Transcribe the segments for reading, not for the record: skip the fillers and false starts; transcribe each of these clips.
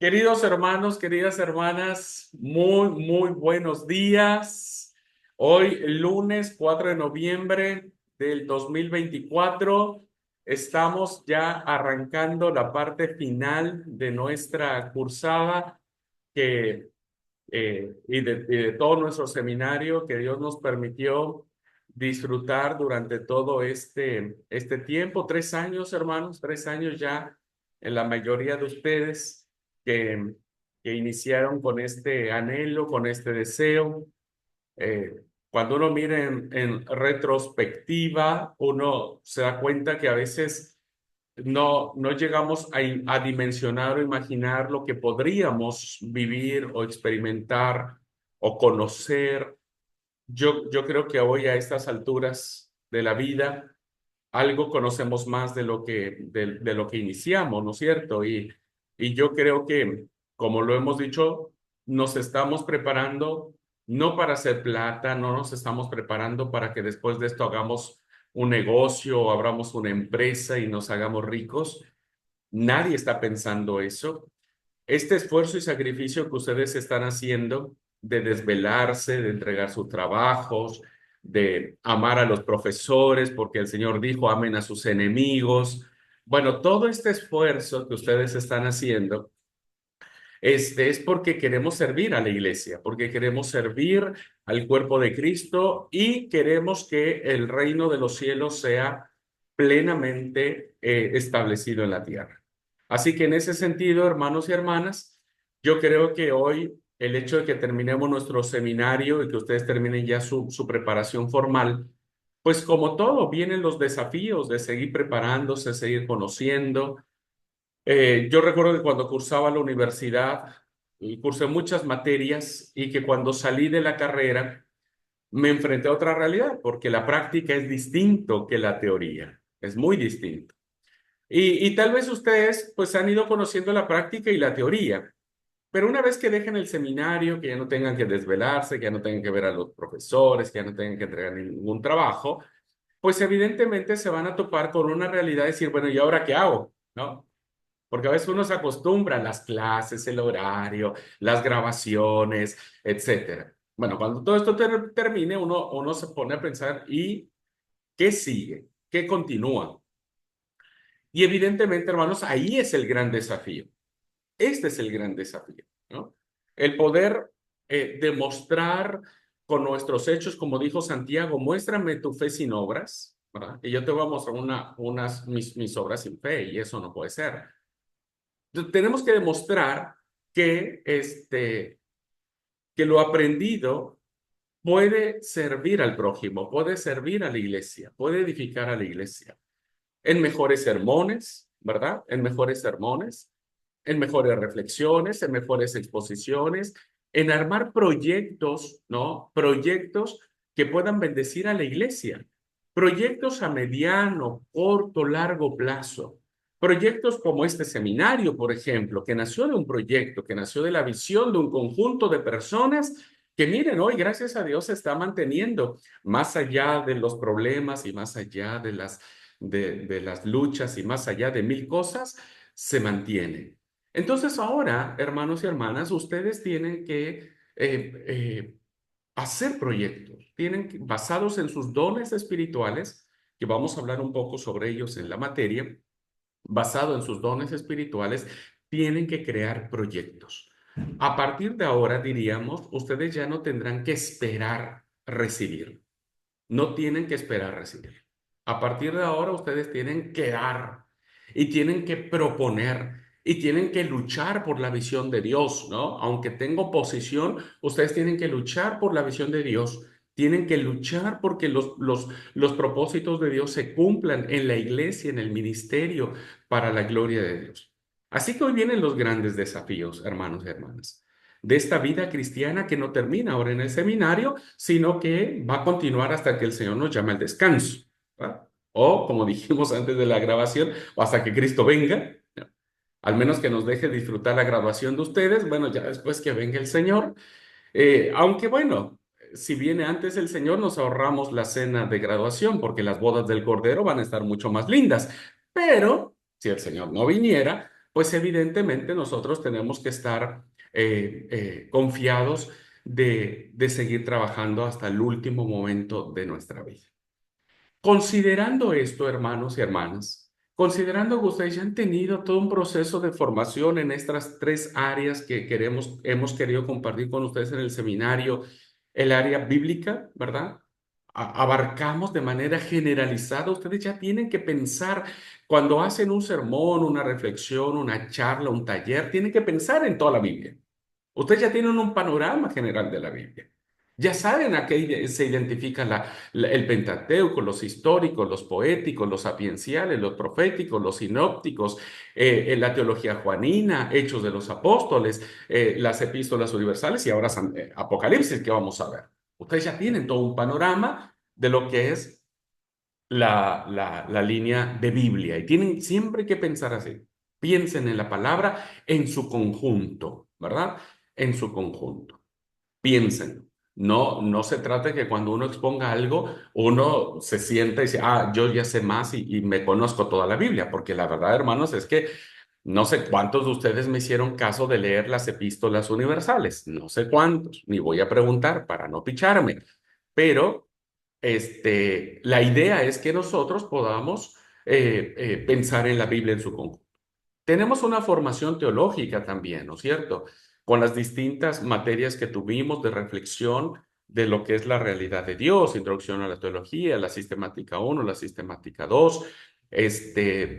Queridos hermanos, queridas hermanas, muy buenos días. Hoy, lunes 4 de noviembre del 2024, estamos ya arrancando la parte final de nuestra cursada y de todo nuestro seminario que Dios nos permitió disfrutar durante todo este tiempo. 3 años, hermanos, 3 años ya en la mayoría de ustedes que, que iniciaron con este anhelo, con este deseo. Cuando uno mira en retrospectiva, uno se da cuenta que a veces no llegamos a dimensionar o imaginar lo que podríamos vivir o experimentar o conocer. Yo creo que hoy a estas alturas de la vida algo conocemos más de lo que iniciamos, ¿no es cierto? Y yo creo que, como lo hemos dicho, nos estamos preparando no para hacer plata, no nos estamos preparando para que después de esto hagamos un negocio o abramos una empresa y nos hagamos ricos. Nadie está pensando eso. Este esfuerzo y sacrificio que ustedes están haciendo de desvelarse, de entregar sus trabajos, de amar a los profesores, porque el Señor dijo, amen a sus enemigos. Bueno, todo este esfuerzo que ustedes están haciendo, es porque queremos servir a la iglesia, porque queremos servir al cuerpo de Cristo y queremos que el reino de los cielos sea plenamente establecido en la tierra. Así que en ese sentido, hermanos y hermanas, yo creo que hoy el hecho de que terminemos nuestro seminario y que ustedes terminen ya su preparación formal, pues como todo, vienen los desafíos de seguir preparándose, seguir conociendo. Yo recuerdo que cuando cursaba la universidad, y cursé muchas materias y que cuando salí de la carrera me enfrenté a otra realidad, porque la práctica es distinto que la teoría, es muy distinto. Y tal vez ustedes pues han ido conociendo la práctica y la teoría, pero una vez que dejen el seminario, que ya no tengan que desvelarse, que ya no tengan que ver a los profesores, que ya no tengan que entregar ningún trabajo, pues evidentemente se van a topar con una realidad de decir, bueno, ¿y ahora qué hago? ¿No? Porque a veces uno se acostumbra a las clases, el horario, las grabaciones, etcétera. Bueno, cuando todo esto termine, uno se pone a pensar, ¿y qué sigue? ¿Qué continúa? Y evidentemente, hermanos, ahí es el gran desafío. Este es el gran desafío, ¿no? El poder demostrar con nuestros hechos, como dijo Santiago, muéstrame tu fe sin obras, ¿verdad? Y yo te voy a mostrar mis obras sin fe, y eso no puede ser. Tenemos que demostrar que lo aprendido puede servir al prójimo, puede servir a la iglesia, puede edificar a la iglesia en mejores sermones, ¿verdad? En mejores sermones, en mejores reflexiones, en mejores exposiciones, en armar proyectos, ¿no? Proyectos que puedan bendecir a la iglesia. Proyectos a mediano, corto, largo plazo. Proyectos como este seminario, por ejemplo, que nació de un proyecto, que nació de la visión de un conjunto de personas que miren, hoy gracias a Dios se está manteniendo más allá de los problemas y más allá de las luchas y más allá de mil cosas, se mantiene. Entonces ahora, hermanos y hermanas, ustedes tienen que hacer proyectos, basados en sus dones espirituales, que vamos a hablar un poco sobre ellos en la materia, basado en sus dones espirituales, tienen que crear proyectos. A partir de ahora, diríamos, ustedes ya no tendrán que esperar recibir. No tienen que esperar recibir. A partir de ahora ustedes tienen que dar y tienen que proponer y tienen que luchar por la visión de Dios, ¿no? Aunque tenga oposición, ustedes tienen que luchar por la visión de Dios. Tienen que luchar porque los propósitos de Dios se cumplan en la iglesia, en el ministerio, para la gloria de Dios. Así que hoy vienen los grandes desafíos, hermanos y hermanas, de esta vida cristiana que no termina ahora en el seminario, sino que va a continuar hasta que el Señor nos llame al descanso, ¿verdad? O, como dijimos antes de la grabación, o hasta que Cristo venga, ¿no? Al menos que nos deje disfrutar la graduación de ustedes, bueno, ya después que venga el Señor. Aunque bueno, si viene antes el Señor, nos ahorramos la cena de graduación, porque las bodas del Cordero van a estar mucho más lindas. Pero si el Señor no viniera, pues evidentemente nosotros tenemos que estar confiados de seguir trabajando hasta el último momento de nuestra vida. Considerando esto, hermanos y hermanas, considerando que ustedes ya han tenido todo un proceso de formación en estas tres áreas que hemos querido compartir con ustedes en el seminario, el área bíblica, ¿verdad? Abarcamos de manera generalizada, ustedes ya tienen que pensar cuando hacen un sermón, una reflexión, una charla, un taller, tienen que pensar en toda la Biblia. Ustedes ya tienen un panorama general de la Biblia. Ya saben a qué se identifica el Pentateuco, los históricos, los poéticos, los sapienciales, los proféticos, los sinópticos, la teología juanina, Hechos de los Apóstoles, las epístolas universales y ahora Apocalipsis, que vamos a ver. Ustedes ya tienen todo un panorama de lo que es la línea de Biblia y tienen siempre que pensar así. Piensen en la palabra en su conjunto, ¿verdad? En su conjunto. Piensen. No, no se trata de que cuando uno exponga algo, uno se sienta y dice, ah, yo ya sé más y me conozco toda la Biblia, porque la verdad, hermanos, es que no sé cuántos de ustedes me hicieron caso de leer las epístolas universales, no sé cuántos, ni voy a preguntar para no picharme, pero la idea es que nosotros podamos pensar en la Biblia en su conjunto. Tenemos una formación teológica también, ¿no es cierto? Con las distintas materias que tuvimos de reflexión de lo que es la realidad de Dios, introducción a la teología, la sistemática uno, la sistemática 2.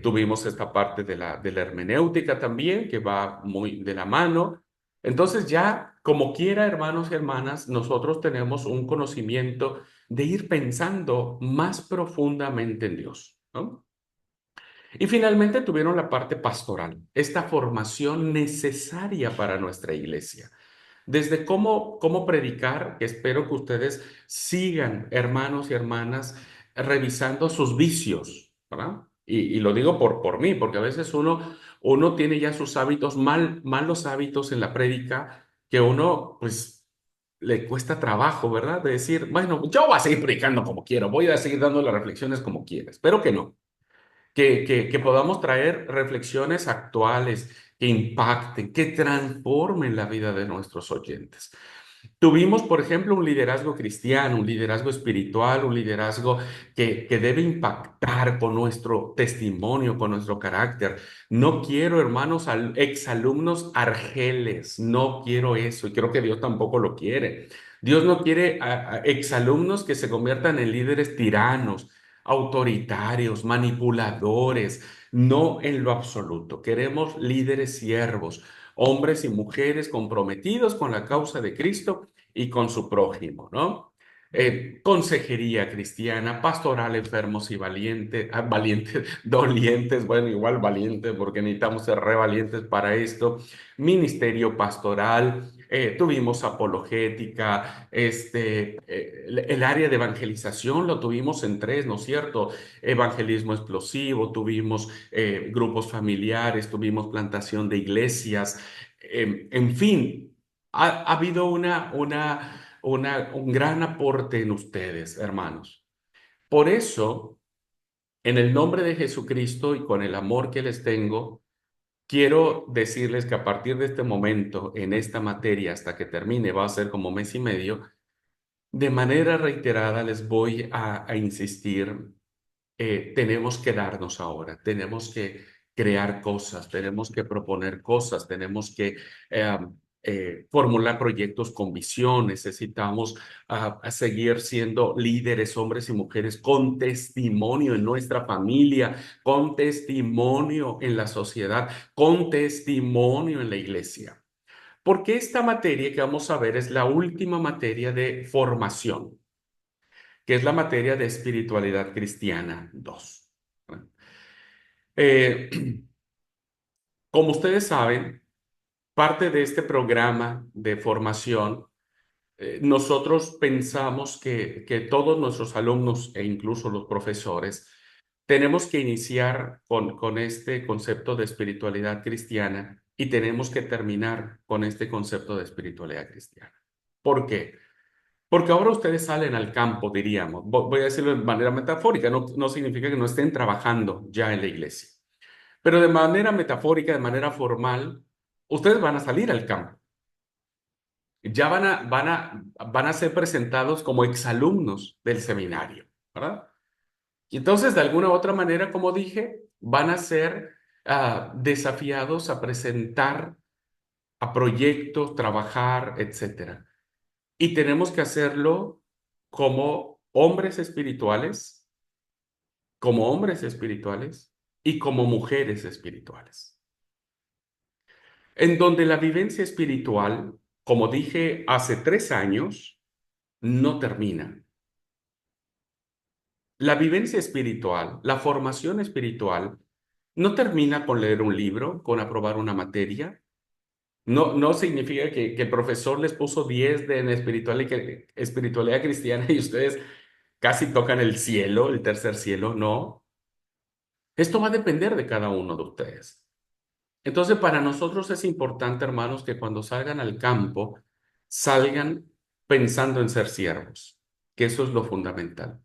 Tuvimos esta parte de la hermenéutica también, que va muy de la mano. Entonces ya, como quiera, hermanos y hermanas, nosotros tenemos un conocimiento de ir pensando más profundamente en Dios, ¿no? Y finalmente tuvieron la parte pastoral, esta formación necesaria para nuestra iglesia. Desde cómo predicar, que espero que ustedes sigan, hermanos y hermanas, revisando sus vicios, ¿verdad? Y lo digo por mí, porque a veces uno tiene ya sus hábitos, malos hábitos en la prédica, que uno, pues, le cuesta trabajo, ¿verdad? De decir, bueno, yo voy a seguir predicando como quiero, voy a seguir dando las reflexiones como quiera. Espero que no que podamos traer reflexiones actuales que impacten, que transformen la vida de nuestros oyentes. Tuvimos, por ejemplo, un liderazgo cristiano, un liderazgo espiritual, un liderazgo que debe impactar con nuestro testimonio, con nuestro carácter. No quiero, hermanos, exalumnos argeles, no quiero eso y creo que Dios tampoco lo quiere. Dios no quiere exalumnos que se conviertan en líderes tiranos, autoritarios, manipuladores, no en lo absoluto. Queremos líderes siervos, hombres y mujeres comprometidos con la causa de Cristo y con su prójimo, ¿no? Consejería cristiana, pastoral enfermos y valientes, valientes, dolientes, bueno, igual valientes porque necesitamos ser re valientes para esto, ministerio pastoral, tuvimos apologética, el área de evangelización lo tuvimos en tres, ¿no es cierto? Evangelismo explosivo, tuvimos grupos familiares, tuvimos plantación de iglesias, en fin, ha habido un gran aporte en ustedes, hermanos. Por eso, en el nombre de Jesucristo y con el amor que les tengo, quiero decirles que a partir de este momento, en esta materia, hasta que termine, va a ser como mes y medio, de manera reiterada les voy a insistir, tenemos que darnos ahora, tenemos que crear cosas, tenemos que proponer cosas, tenemos que eh, formular proyectos con visión, necesitamos a seguir siendo líderes, hombres y mujeres, con testimonio en nuestra familia, con testimonio en la sociedad, con testimonio en la iglesia. Porque esta materia que vamos a ver es la última materia de formación, que es la materia de espiritualidad cristiana 2. Eh, como ustedes saben, parte de este programa de formación, nosotros pensamos que todos nuestros alumnos e incluso los profesores tenemos que iniciar con este concepto de espiritualidad cristiana y tenemos que terminar con este concepto de espiritualidad cristiana. ¿Por qué? Porque ahora ustedes salen al campo, diríamos. Voy a decirlo de manera metafórica, no significa que no estén trabajando ya en la iglesia. Pero de manera metafórica, de manera formal, ustedes van a salir al campo. Ya van a ser presentados como exalumnos del seminario, ¿verdad? Y entonces, de alguna u otra manera, como dije, van a ser desafiados a presentar a proyectos, trabajar, etcétera. Y tenemos que hacerlo como hombres espirituales, como hombres espirituales y como mujeres espirituales. En donde la vivencia espiritual, como dije hace 3 años, no termina. La vivencia espiritual, la formación espiritual, no termina con leer un libro, con aprobar una materia. No significa que el profesor les puso 10 en espiritualidad cristiana y ustedes casi tocan el cielo, el tercer cielo. No. Esto va a depender de cada uno de ustedes. Entonces, para nosotros es importante, hermanos, que cuando salgan al campo, salgan pensando en ser siervos, que eso es lo fundamental.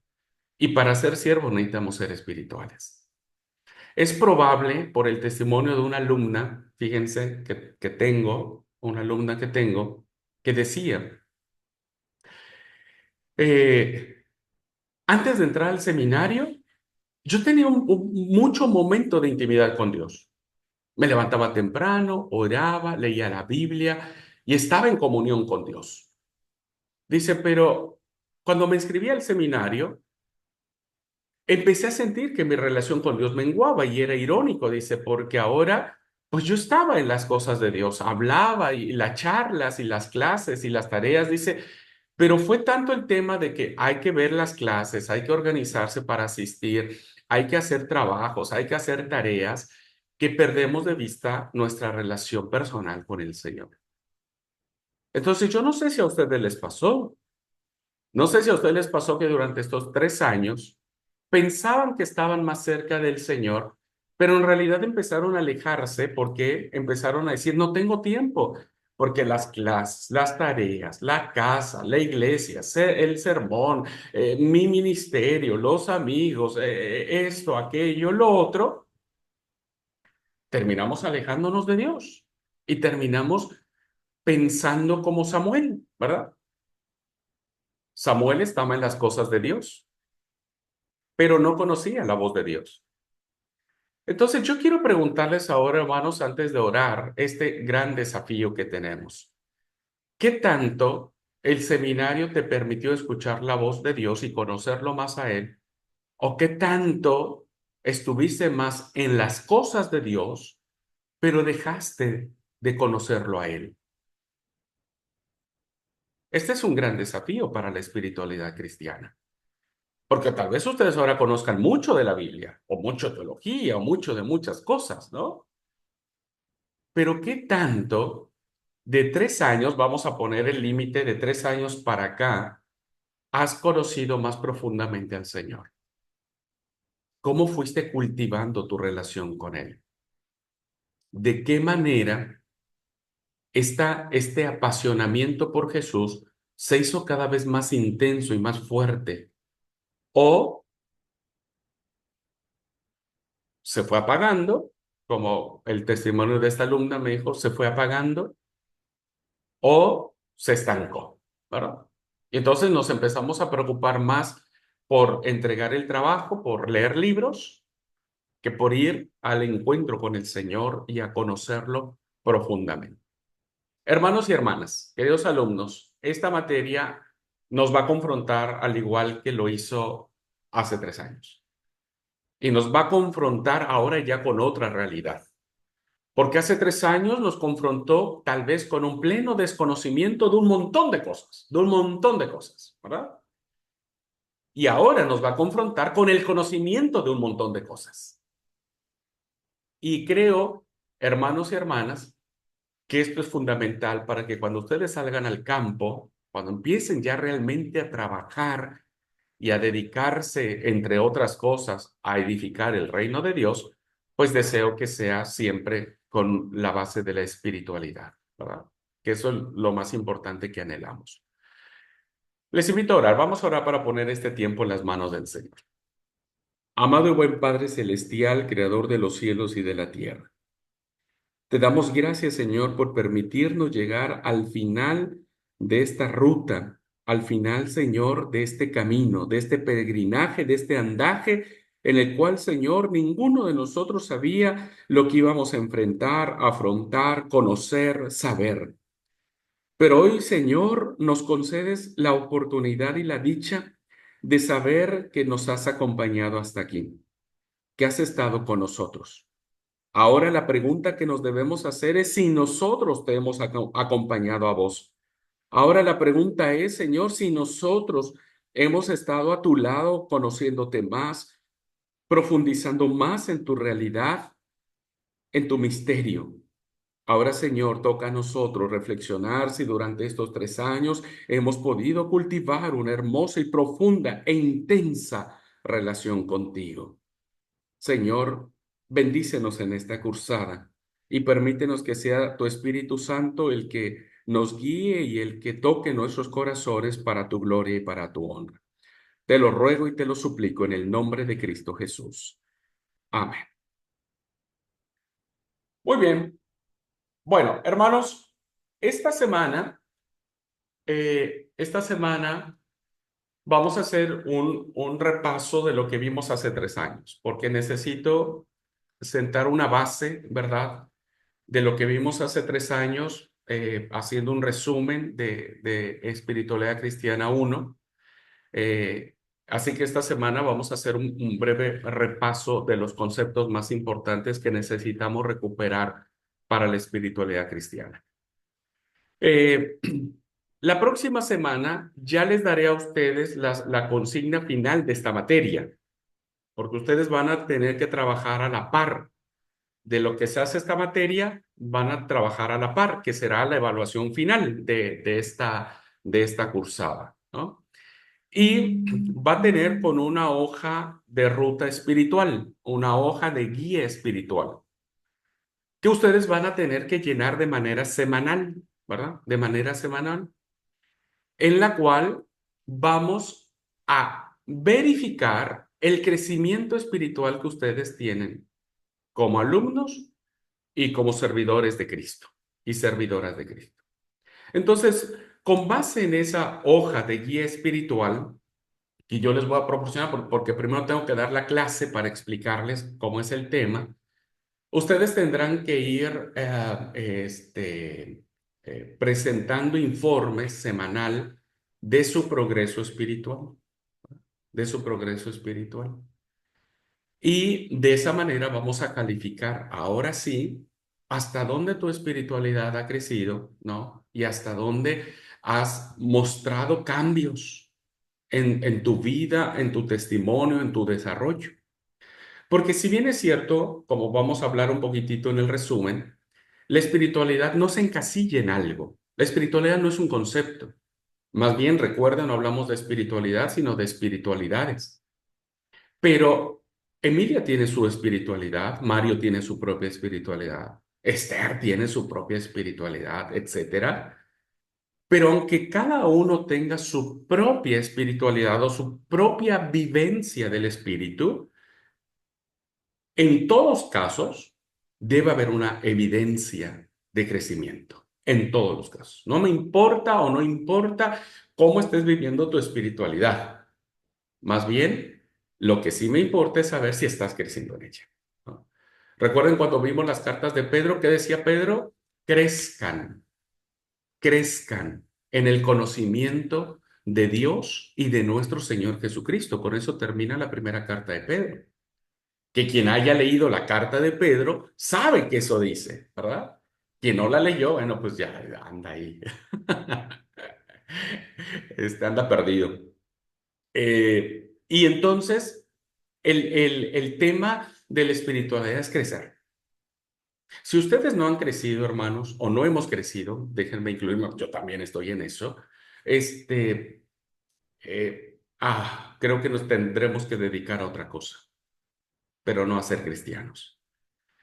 Y para ser siervos necesitamos ser espirituales. Es probable, por el testimonio de una alumna, fíjense que tengo, una alumna que decía, eh, antes de entrar al seminario, yo tenía mucho momento de intimidad con Dios. Me levantaba temprano, oraba, leía la Biblia y estaba en comunión con Dios. Dice, pero cuando me inscribí al seminario, empecé a sentir que mi relación con Dios menguaba y era irónico, dice, porque ahora, pues yo estaba en las cosas de Dios, hablaba y las charlas y las clases y las tareas, dice, pero fue tanto el tema de que hay que ver las clases, hay que organizarse para asistir, hay que hacer trabajos, hay que hacer tareas, que perdemos de vista nuestra relación personal con el Señor. Entonces, yo no sé si a ustedes les pasó. No sé si a ustedes les pasó que durante estos 3 años pensaban que estaban más cerca del Señor, pero en realidad empezaron a alejarse porque empezaron a decir, no tengo tiempo, porque las clases, las tareas, la casa, la iglesia, el sermón, mi ministerio, los amigos, esto, aquello, lo otro, terminamos alejándonos de Dios y terminamos pensando como Samuel, ¿verdad? Samuel estaba en las cosas de Dios, pero no conocía la voz de Dios. Entonces, yo quiero preguntarles ahora, hermanos, antes de orar, este gran desafío que tenemos. ¿Qué tanto el seminario te permitió escuchar la voz de Dios y conocerlo más a Él? ¿O qué tanto estuviste más en las cosas de Dios, pero dejaste de conocerlo a Él? Este es un gran desafío para la espiritualidad cristiana. Porque tal vez ustedes ahora conozcan mucho de la Biblia, o mucho de teología, o mucho de muchas cosas, ¿no? Pero ¿qué tanto de 3 años, vamos a poner el límite de 3 años para acá, has conocido más profundamente al Señor? ¿Cómo fuiste cultivando tu relación con Él? ¿De qué manera este apasionamiento por Jesús se hizo cada vez más intenso y más fuerte? ¿O se fue apagando, como el testimonio de esta alumna me dijo, se fue apagando? ¿O se estancó, verdad? Y entonces nos empezamos a preocupar más por entregar el trabajo, por leer libros, que por ir al encuentro con el Señor y a conocerlo profundamente. Hermanos y hermanas, queridos alumnos, esta materia nos va a confrontar al igual que lo hizo hace 3 años. Y nos va a confrontar ahora ya con otra realidad. Porque hace 3 años nos confrontó tal vez con un pleno desconocimiento de un montón de cosas, de un montón de cosas, ¿verdad? Y ahora nos va a confrontar con el conocimiento de un montón de cosas. Y creo, hermanos y hermanas, que esto es fundamental para que cuando ustedes salgan al campo, cuando empiecen ya realmente a trabajar y a dedicarse, entre otras cosas, a edificar el reino de Dios, pues deseo que sea siempre con la base de la espiritualidad, ¿verdad? Que eso es lo más importante que anhelamos. Les invito a orar. Vamos a orar para poner este tiempo en las manos del Señor. Amado y buen Padre Celestial, Creador de los cielos y de la tierra, te damos gracias, Señor, por permitirnos llegar al final de esta ruta, al final, Señor, de este camino, de este peregrinaje, de este andaje, en el cual, Señor, ninguno de nosotros sabía lo que íbamos a enfrentar, afrontar, conocer, saber. Pero hoy, Señor, nos concedes la oportunidad y la dicha de saber que nos has acompañado hasta aquí, que has estado con nosotros. Ahora la pregunta que nos debemos hacer es si nosotros te hemos acompañado a vos. Ahora la pregunta es, Señor, si nosotros hemos estado a tu lado conociéndote más, profundizando más en tu realidad, en tu misterio. Ahora, Señor, toca a nosotros reflexionar si durante estos 3 años hemos podido cultivar una hermosa y profunda e intensa relación contigo. Señor, bendícenos en esta cursada y permítenos que sea tu Espíritu Santo el que nos guíe y el que toque nuestros corazones para tu gloria y para tu honra. Te lo ruego y te lo suplico en el nombre de Cristo Jesús. Amén. Muy bien. Bueno, hermanos, esta semana, esta semana vamos a hacer un repaso de lo que vimos hace 3 años, porque necesito sentar una base, ¿verdad? De lo que vimos hace 3 años, haciendo un resumen de Espiritualidad Cristiana 1. Eh, Así que esta semana vamos a hacer un breve repaso de los conceptos más importantes que necesitamos recuperar para la espiritualidad cristiana. Eh, la próxima semana ya les daré a ustedes la consigna final de esta materia, porque ustedes van a tener que trabajar a la par de lo que se hace esta materia, van a trabajar a la par, que será la evaluación final de esta cursada, ¿no? Y va a tener con una hoja de ruta espiritual, una hoja de guía espiritual, que ustedes van a tener que llenar de manera semanal, ¿verdad? De manera semanal, en la cual vamos a verificar el crecimiento espiritual que ustedes tienen como alumnos y como servidores de Cristo y servidoras de Cristo. Entonces, con base en esa hoja de guía espiritual que yo les voy a proporcionar, porque primero tengo que dar la clase para explicarles cómo es el tema, ustedes tendrán que ir presentando informes semanal de su progreso espiritual, de su progreso espiritual. Y de esa manera vamos a calificar ahora sí hasta dónde tu espiritualidad ha crecido, ¿no? Y hasta dónde has mostrado cambios en tu vida, en tu testimonio, en tu desarrollo. Porque si bien es cierto, como vamos a hablar un poquitito en el resumen, la espiritualidad no se encasilla en algo. La espiritualidad no es un concepto. Más bien, recuerda, no hablamos de espiritualidad, sino de espiritualidades. Pero Emilia tiene su espiritualidad, Mario tiene su propia espiritualidad, Esther tiene su propia espiritualidad, etcétera. Pero aunque cada uno tenga su propia espiritualidad o su propia vivencia del espíritu, en todos casos debe haber una evidencia de crecimiento. En todos los casos. No me importa o no importa cómo estés viviendo tu espiritualidad. Más bien, lo que sí me importa es saber si estás creciendo en ella, ¿no? Recuerden cuando vimos las cartas de Pedro, ¿qué decía Pedro? Crezcan, crezcan en el conocimiento de Dios y de nuestro Señor Jesucristo. Con eso termina la primera carta de Pedro. Que quien haya leído la carta de Pedro sabe que eso dice, ¿verdad? Quien no la leyó, bueno, pues ya anda ahí. Anda perdido. Y entonces, el tema de la espiritualidad es crecer. Si ustedes no han crecido, hermanos, o no hemos crecido, déjenme incluirme, yo también estoy en eso, este, creo que nos tendremos que dedicar a otra cosa, pero no a ser cristianos.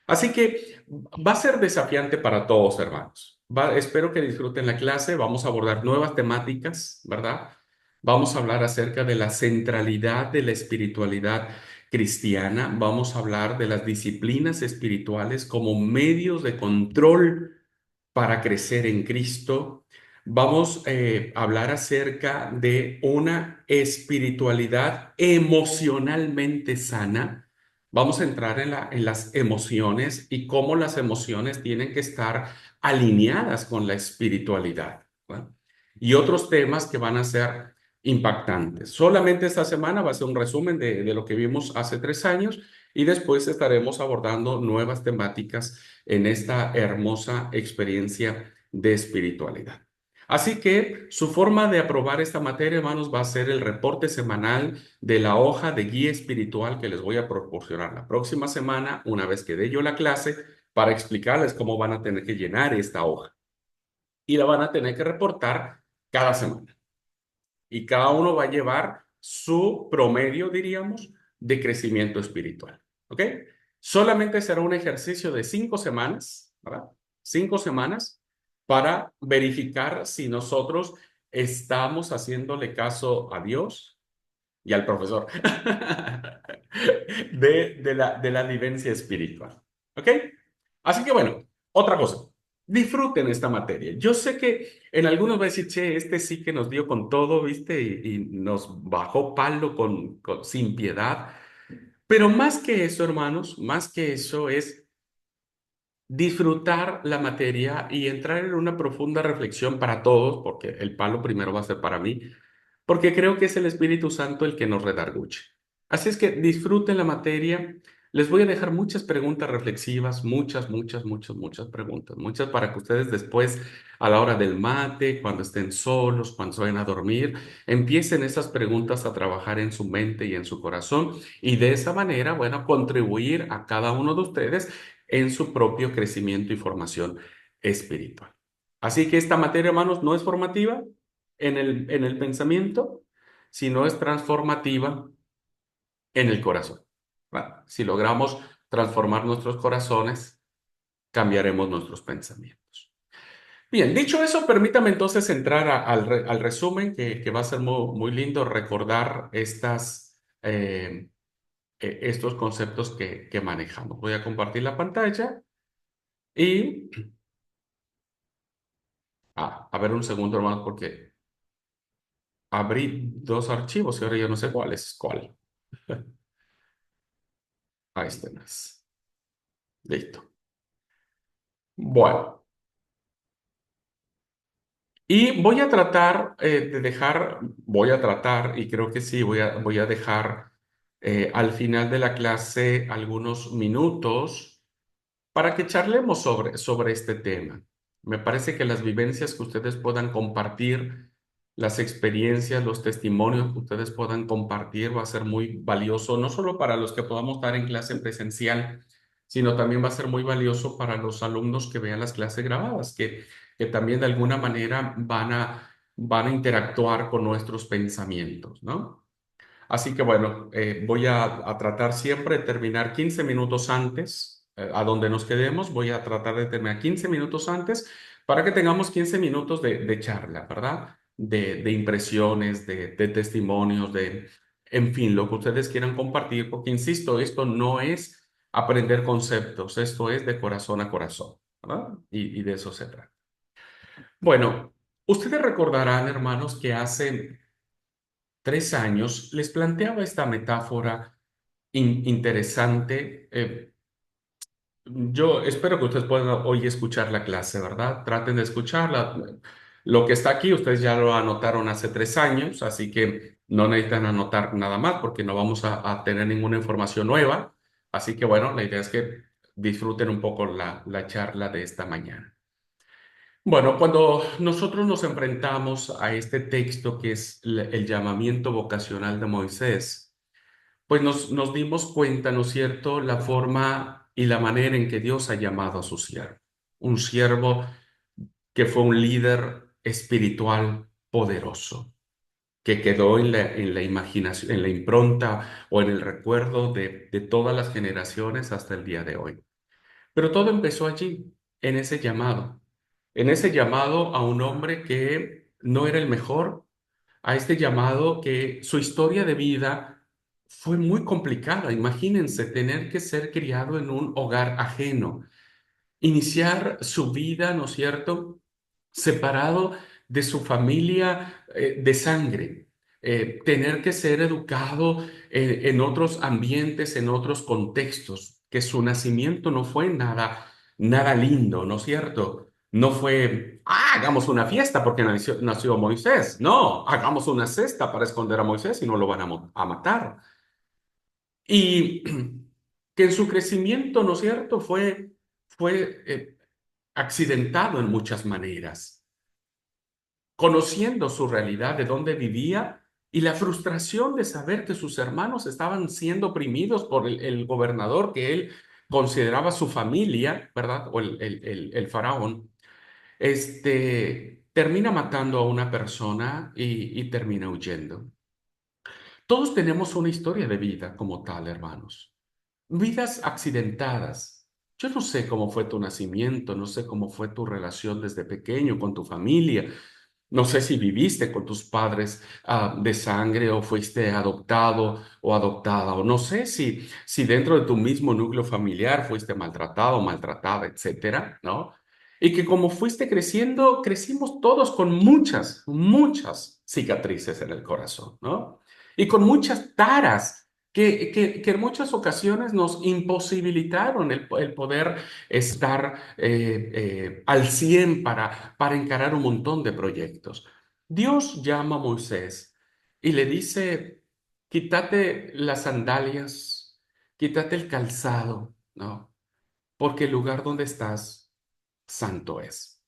Así que va a ser desafiante para todos, hermanos. Espero que disfruten la clase. Vamos a abordar nuevas temáticas, ¿verdad? Vamos a hablar acerca de la centralidad de la espiritualidad cristiana, vamos a hablar de las disciplinas espirituales como medios de control para crecer en Cristo. Vamos a hablar acerca de una espiritualidad emocionalmente sana. Vamos a entrar en las emociones y cómo las emociones tienen que estar alineadas con la espiritualidad, ¿va? Y otros temas que van a ser impactantes. Solamente esta semana va a ser un resumen de lo que vimos hace 3 años y después estaremos abordando nuevas temáticas en esta hermosa experiencia de espiritualidad. Así que su forma de aprobar esta materia, hermanos, va a ser el reporte semanal de la hoja de guía espiritual que les voy a proporcionar la próxima semana, una vez que dé yo la clase, para explicarles cómo van a tener que llenar esta hoja. Y la van a tener que reportar cada semana. Y cada uno va a llevar su promedio, diríamos, de crecimiento espiritual. ¿Ok? Solamente será un ejercicio de 5 semanas, ¿verdad? 5 semanas para verificar si nosotros estamos haciéndole caso a Dios y al profesor de la vivencia espiritual. ¿Ok? Así que bueno, otra cosa. Disfruten esta materia. Yo sé que en algunos va a decir, che, este sí que nos dio con todo, ¿viste? Y nos bajó palo sin piedad. Pero más que eso, hermanos, más que eso es disfrutar la materia y entrar en una profunda reflexión para todos, porque el palo primero va a ser para mí, porque creo que es el Espíritu Santo el que nos redarguye. Así es que disfruten la materia. Les voy a dejar muchas preguntas reflexivas, muchas, muchas, muchas, muchas preguntas, muchas para que ustedes después, a la hora del mate, cuando estén solos, cuando se vayan a dormir, empiecen esas preguntas a trabajar en su mente y en su corazón y de esa manera, bueno, contribuir a cada uno de ustedes en su propio crecimiento y formación espiritual. Así que esta materia, hermanos, no es formativa en el pensamiento, sino es transformativa en el corazón. ¿Va? Si logramos transformar nuestros corazones, cambiaremos nuestros pensamientos. Bien, dicho eso, permítame entonces entrar al resumen, que va a ser muy, muy lindo recordar estos conceptos que manejamos. Voy a compartir la pantalla y a ver un segundo, hermano, porque abrí dos archivos y ahora yo no sé cuál es cuál. Ahí está. Listo. Bueno, y voy a tratar, y creo que sí, voy a dejar al final de la clase algunos minutos para que charlemos sobre este tema. Me parece que las vivencias que ustedes puedan compartir, las experiencias, los testimonios que ustedes puedan compartir va a ser muy valioso, no solo para los que podamos estar en clase presencial, sino también va a ser muy valioso para los alumnos que vean las clases grabadas, que también de alguna manera van a interactuar con nuestros pensamientos, ¿no? Así que bueno, voy a tratar siempre de terminar 15 minutos antes, a donde nos quedemos, voy a tratar de terminar 15 minutos antes para que tengamos 15 minutos de charla, ¿verdad? De impresiones, de testimonios, en fin, lo que ustedes quieran compartir, porque insisto, esto no es aprender conceptos, esto es de corazón a corazón, ¿verdad? Y de eso se trata. Bueno, ustedes recordarán, hermanos, que hace 3 años les planteaba esta metáfora interesante. Yo espero que ustedes puedan hoy escuchar la clase, ¿verdad? Traten de escucharla. Lo que está aquí, ustedes ya lo anotaron hace 3 años, así que no necesitan anotar nada más porque no vamos a tener ninguna información nueva. Así que bueno, la idea es que disfruten un poco la charla de esta mañana. Bueno, cuando nosotros nos enfrentamos a este texto que es el llamamiento vocacional de Moisés, pues nos dimos cuenta, ¿no es cierto?, la forma y la manera en que Dios ha llamado a su siervo. Un siervo que fue un líder espiritual poderoso, que quedó en la imaginación, en la impronta o en el recuerdo de todas las generaciones hasta el día de hoy. Pero todo empezó allí, en ese llamado a un hombre que no era el mejor, a este llamado que su historia de vida fue muy complicada. Imagínense tener que ser criado en un hogar ajeno, iniciar su vida, ¿no es cierto?, separado de su familia de sangre, tener que ser educado en otros ambientes, en otros contextos, que su nacimiento no fue nada lindo, ¿no es cierto? No fue, hagamos una fiesta porque nació Moisés. No, hagamos una cesta para esconder a Moisés y no lo van a matar. Y que en su crecimiento, ¿no es cierto?, fue accidentado en muchas maneras, conociendo su realidad, de dónde vivía y la frustración de saber que sus hermanos estaban siendo oprimidos por el gobernador que él consideraba su familia, ¿verdad? O el faraón, termina matando a una persona y termina huyendo. Todos tenemos una historia de vida como tal, hermanos. Vidas accidentadas. Yo no sé cómo fue tu nacimiento, no sé cómo fue tu relación desde pequeño con tu familia, no sé si viviste con tus padres de sangre o fuiste adoptado o adoptada, o no sé si dentro de tu mismo núcleo familiar fuiste maltratado o maltratada, etcétera, ¿no? Y que como fuiste creciendo, crecimos todos con muchas cicatrices en el corazón, ¿no? Y con muchas taras que en muchas ocasiones nos imposibilitaron el poder estar al 100 para encarar un montón de proyectos. Dios llama a Moisés y le dice, quítate las sandalias, quítate el calzado, ¿no? Porque el lugar donde estás, santo es.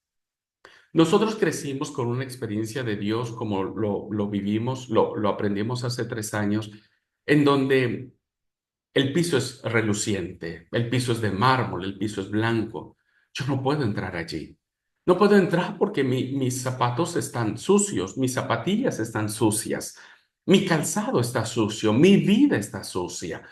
Nosotros crecimos con una experiencia de Dios como lo vivimos, lo aprendimos hace 3 años, en donde el piso es reluciente, el piso es de mármol, el piso es blanco. Yo no puedo entrar allí. No puedo entrar porque mis zapatos están sucios, mis zapatillas están sucias, mi calzado está sucio, mi vida está sucia.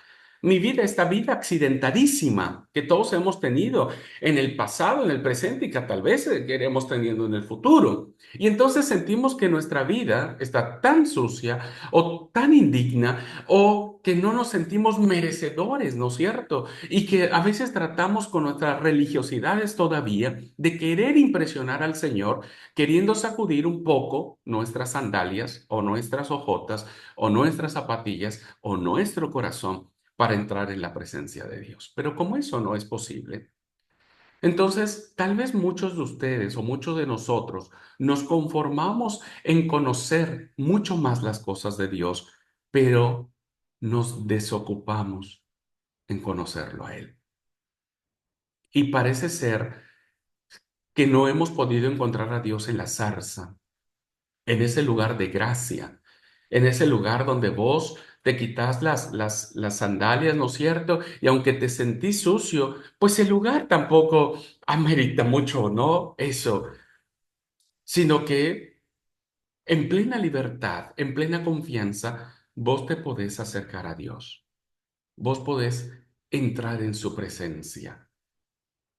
Mi vida, esta vida accidentadísima que todos hemos tenido en el pasado, en el presente y que tal vez queremos teniendo en el futuro. Y entonces sentimos que nuestra vida está tan sucia o tan indigna o que no nos sentimos merecedores, ¿no es cierto? Y que a veces tratamos con nuestras religiosidades todavía de querer impresionar al Señor, queriendo sacudir un poco nuestras sandalias o nuestras hojotas o nuestras zapatillas o nuestro corazón para entrar en la presencia de Dios. Pero como eso no es posible, entonces, tal vez muchos de ustedes o muchos de nosotros nos conformamos en conocer mucho más las cosas de Dios, pero nos desocupamos en conocerlo a Él. Y parece ser que no hemos podido encontrar a Dios en la zarza, en ese lugar de gracia, en ese lugar donde vos te quitas las sandalias, ¿no es cierto? Y aunque te sentís sucio, pues el lugar tampoco amerita mucho, ¿no? Eso, sino que en plena libertad, en plena confianza, vos te podés acercar a Dios, vos podés entrar en su presencia.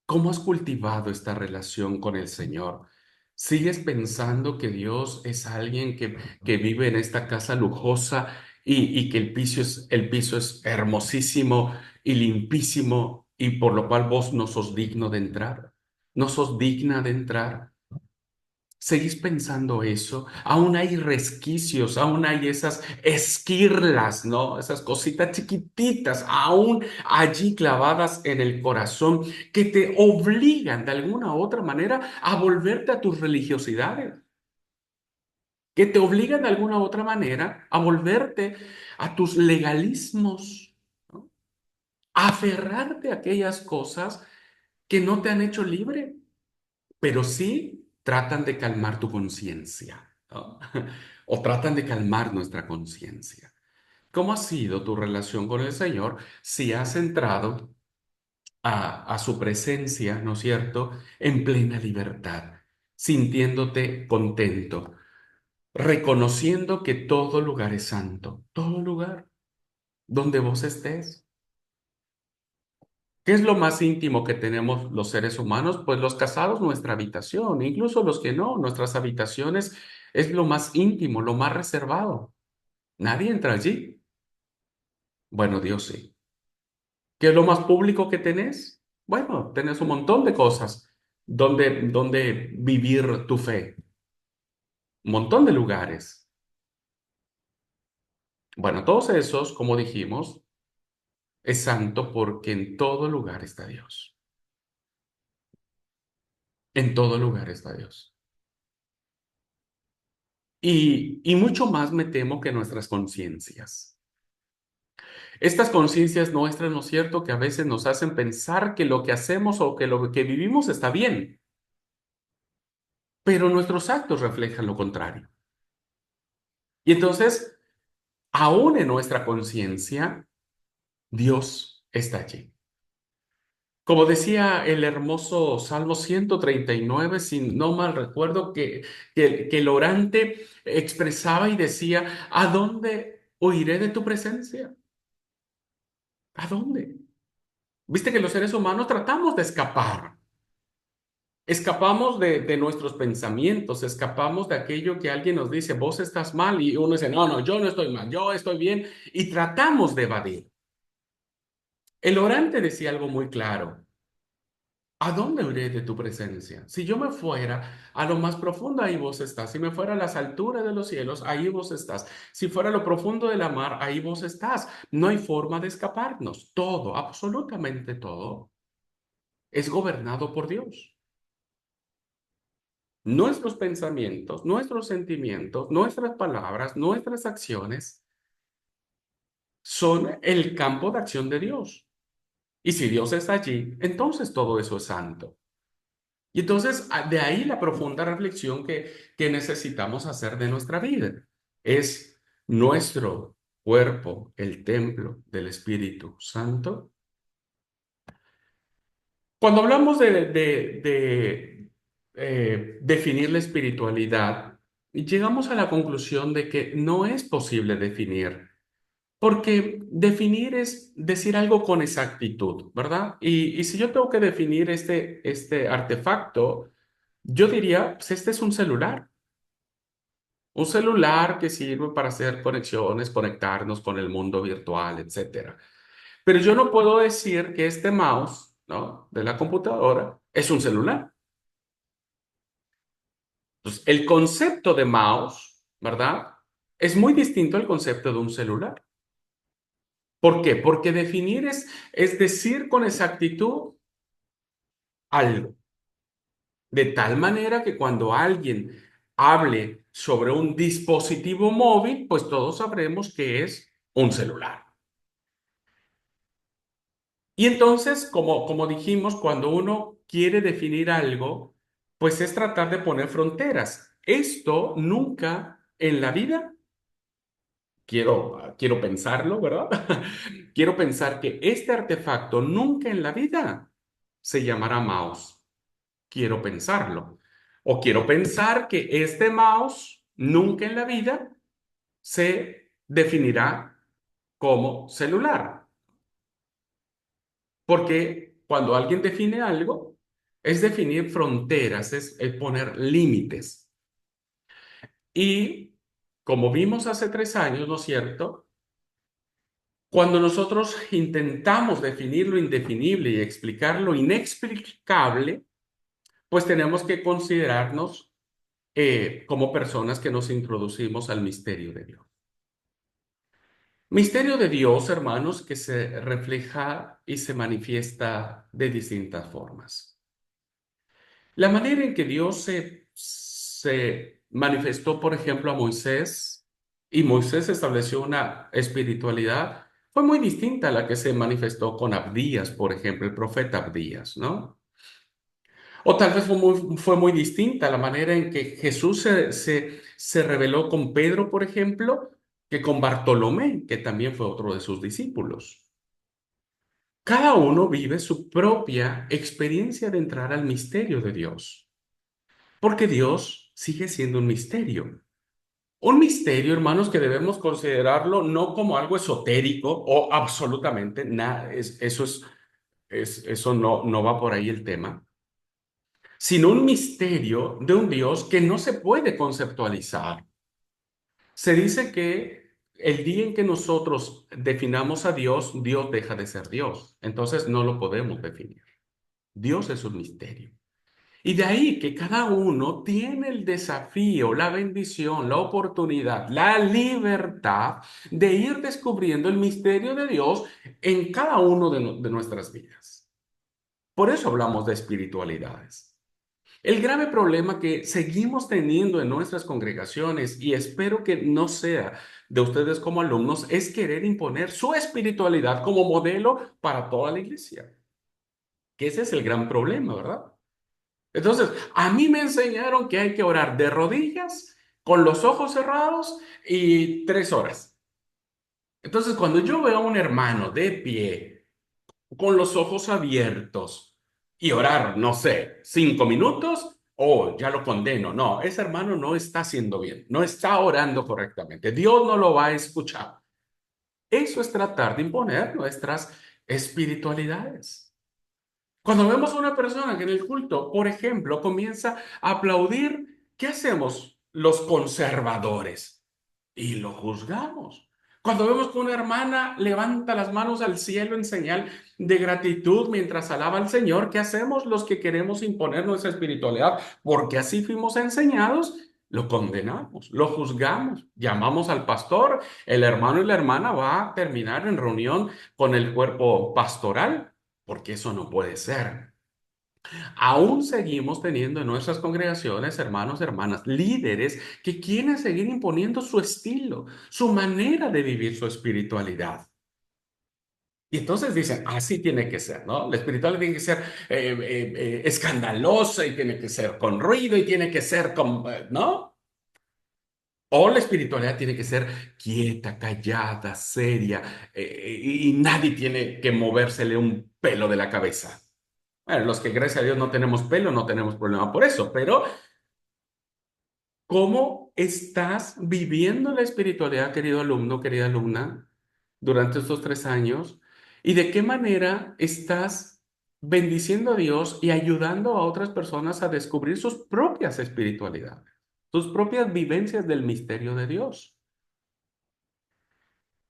¿Cómo has cultivado esta relación con el Señor? ¿Sigues pensando que Dios es alguien que vive en esta casa lujosa y que el piso es hermosísimo y limpísimo y por lo cual vos no sos digno de entrar? ¿No sos digna de entrar? ¿Seguís pensando eso? Aún hay resquicios, aún hay esas esquirlas, ¿no? Esas cositas chiquititas, aún allí clavadas en el corazón, que te obligan de alguna u otra manera a volverte a tus religiosidades, que te obligan de alguna u otra manera a volverte a tus legalismos, ¿no? A aferrarte a aquellas cosas que no te han hecho libre, pero sí tratan de calmar tu conciencia, ¿no? O tratan de calmar nuestra conciencia. ¿Cómo ha sido tu relación con el Señor si has entrado a su presencia, ¿no es cierto?, en plena libertad, sintiéndote contento, reconociendo que todo lugar es santo, todo lugar donde vos estés. ¿Qué es lo más íntimo que tenemos los seres humanos? Pues los casados, nuestra habitación, incluso los que no, nuestras habitaciones es lo más íntimo, lo más reservado. Nadie entra allí. Bueno, Dios sí. ¿Qué es lo más público que tenés? Bueno, tenés un montón de cosas donde vivir tu fe, un montón de lugares. Bueno, todos esos, como dijimos, es santo porque en todo lugar está Dios. En todo lugar está Dios. Y mucho más me temo que nuestras conciencias. Estas conciencias nuestras, ¿no es cierto?, que a veces nos hacen pensar que lo que hacemos o que lo que vivimos está bien, pero nuestros actos reflejan lo contrario. Y entonces, aún en nuestra conciencia, Dios está allí. Como decía el hermoso Salmo 139, si no mal recuerdo, que el orante expresaba y decía, ¿a dónde huiré de tu presencia? ¿A dónde? Viste que los seres humanos tratamos de escapar. Escapamos de nuestros pensamientos, escapamos de aquello que alguien nos dice, vos estás mal, y uno dice, no, no, yo no estoy mal, yo estoy bien, y tratamos de evadir. El orante decía algo muy claro. ¿A dónde iré de tu presencia? Si yo me fuera a lo más profundo, ahí vos estás. Si me fuera a las alturas de los cielos, ahí vos estás. Si fuera a lo profundo de la mar, ahí vos estás. No hay forma de escaparnos. Todo, absolutamente todo, es gobernado por Dios. Nuestros pensamientos, nuestros sentimientos, nuestras palabras, nuestras acciones son el campo de acción de Dios. Y si Dios está allí, entonces todo eso es santo. Y entonces, de ahí la profunda reflexión que necesitamos hacer de nuestra vida. ¿Es nuestro cuerpo el templo del Espíritu Santo? Cuando hablamos de definir la espiritualidad, llegamos a la conclusión de que no es posible definir, porque definir es decir algo con exactitud, ¿verdad? Y si yo tengo que definir este artefacto, yo diría, pues este es un celular que sirve para hacer conexiones, conectarnos con el mundo virtual, etcétera. Pero yo no puedo decir que este mouse, ¿no?, de la computadora es un celular. Entonces, el concepto de mouse, ¿verdad?, es muy distinto al concepto de un celular. ¿Por qué? Porque definir es decir con exactitud algo, de tal manera que cuando alguien hable sobre un dispositivo móvil, pues todos sabremos que es un celular. Y entonces, como dijimos, cuando uno quiere definir algo, pues es tratar de poner fronteras. Esto nunca en la vida, quiero pensarlo, ¿verdad? Quiero pensar que este artefacto nunca en la vida se llamará mouse. Quiero pensarlo. O quiero pensar que este mouse nunca en la vida se definirá como celular. Porque cuando alguien define algo, es definir fronteras, es poner límites. Y como vimos hace 3 años, ¿no es cierto? Cuando nosotros intentamos definir lo indefinible y explicar lo inexplicable, pues tenemos que considerarnos como personas que nos introducimos al misterio de Dios. Misterio de Dios, hermanos, que se refleja y se manifiesta de distintas formas. La manera en que Dios se manifestó, por ejemplo, a Moisés, y Moisés estableció una espiritualidad, fue muy distinta a la que se manifestó con Abdías, por ejemplo, el profeta Abdías, ¿no? O tal vez fue muy distinta la manera en que Jesús se reveló con Pedro, por ejemplo, que con Bartolomé, que también fue otro de sus discípulos. Cada uno vive su propia experiencia de entrar al misterio de Dios. Porque Dios sigue siendo un misterio. Un misterio, hermanos, que debemos considerarlo no como algo esotérico o absolutamente nada, eso no va por ahí el tema, sino un misterio de un Dios que no se puede conceptualizar. Se dice que el día en que nosotros definamos a Dios, Dios deja de ser Dios. Entonces no lo podemos definir. Dios es un misterio. Y de ahí que cada uno tiene el desafío, la bendición, la oportunidad, la libertad de ir descubriendo el misterio de Dios en cada uno de nuestras vidas. Por eso hablamos de espiritualidades. El grave problema que seguimos teniendo en nuestras congregaciones, y espero que no sea de ustedes como alumnos, es querer imponer su espiritualidad como modelo para toda la iglesia. Que ese es el gran problema, ¿verdad? Entonces, a mí me enseñaron que hay que orar de rodillas, con los ojos cerrados y 3 horas. Entonces, cuando yo veo a un hermano de pie, con los ojos abiertos y orar, no sé, 5 minutos, oh, ya lo condeno. No, ese hermano no está haciendo bien, no está orando correctamente. Dios no lo va a escuchar. Eso es tratar de imponer nuestras espiritualidades. Cuando vemos a una persona que en el culto, por ejemplo, comienza a aplaudir, ¿qué hacemos los conservadores? Y lo juzgamos. Cuando vemos que una hermana levanta las manos al cielo en señal de gratitud mientras alaba al Señor, ¿qué hacemos los que queremos imponer nuestra espiritualidad? Porque así fuimos enseñados, lo condenamos, lo juzgamos, llamamos al pastor, el hermano y la hermana va a terminar en reunión con el cuerpo pastoral, porque eso no puede ser. Aún seguimos teniendo en nuestras congregaciones hermanos, hermanas, líderes que quieren seguir imponiendo su estilo, su manera de vivir su espiritualidad. Y entonces dicen, así tiene que ser, ¿no? La espiritualidad tiene que ser escandalosa y tiene que ser con ruido y tiene que ser con, ¿no? O la espiritualidad tiene que ser quieta, callada, seria, y nadie tiene que movérsele un pelo de la cabeza. Bueno, los que gracias a Dios no tenemos pelo, no tenemos problema por eso, pero ¿cómo estás viviendo la espiritualidad, querido alumno, querida alumna, durante estos 3 años? ¿Y de qué manera estás bendiciendo a Dios y ayudando a otras personas a descubrir sus propias espiritualidades, sus propias vivencias del misterio de Dios?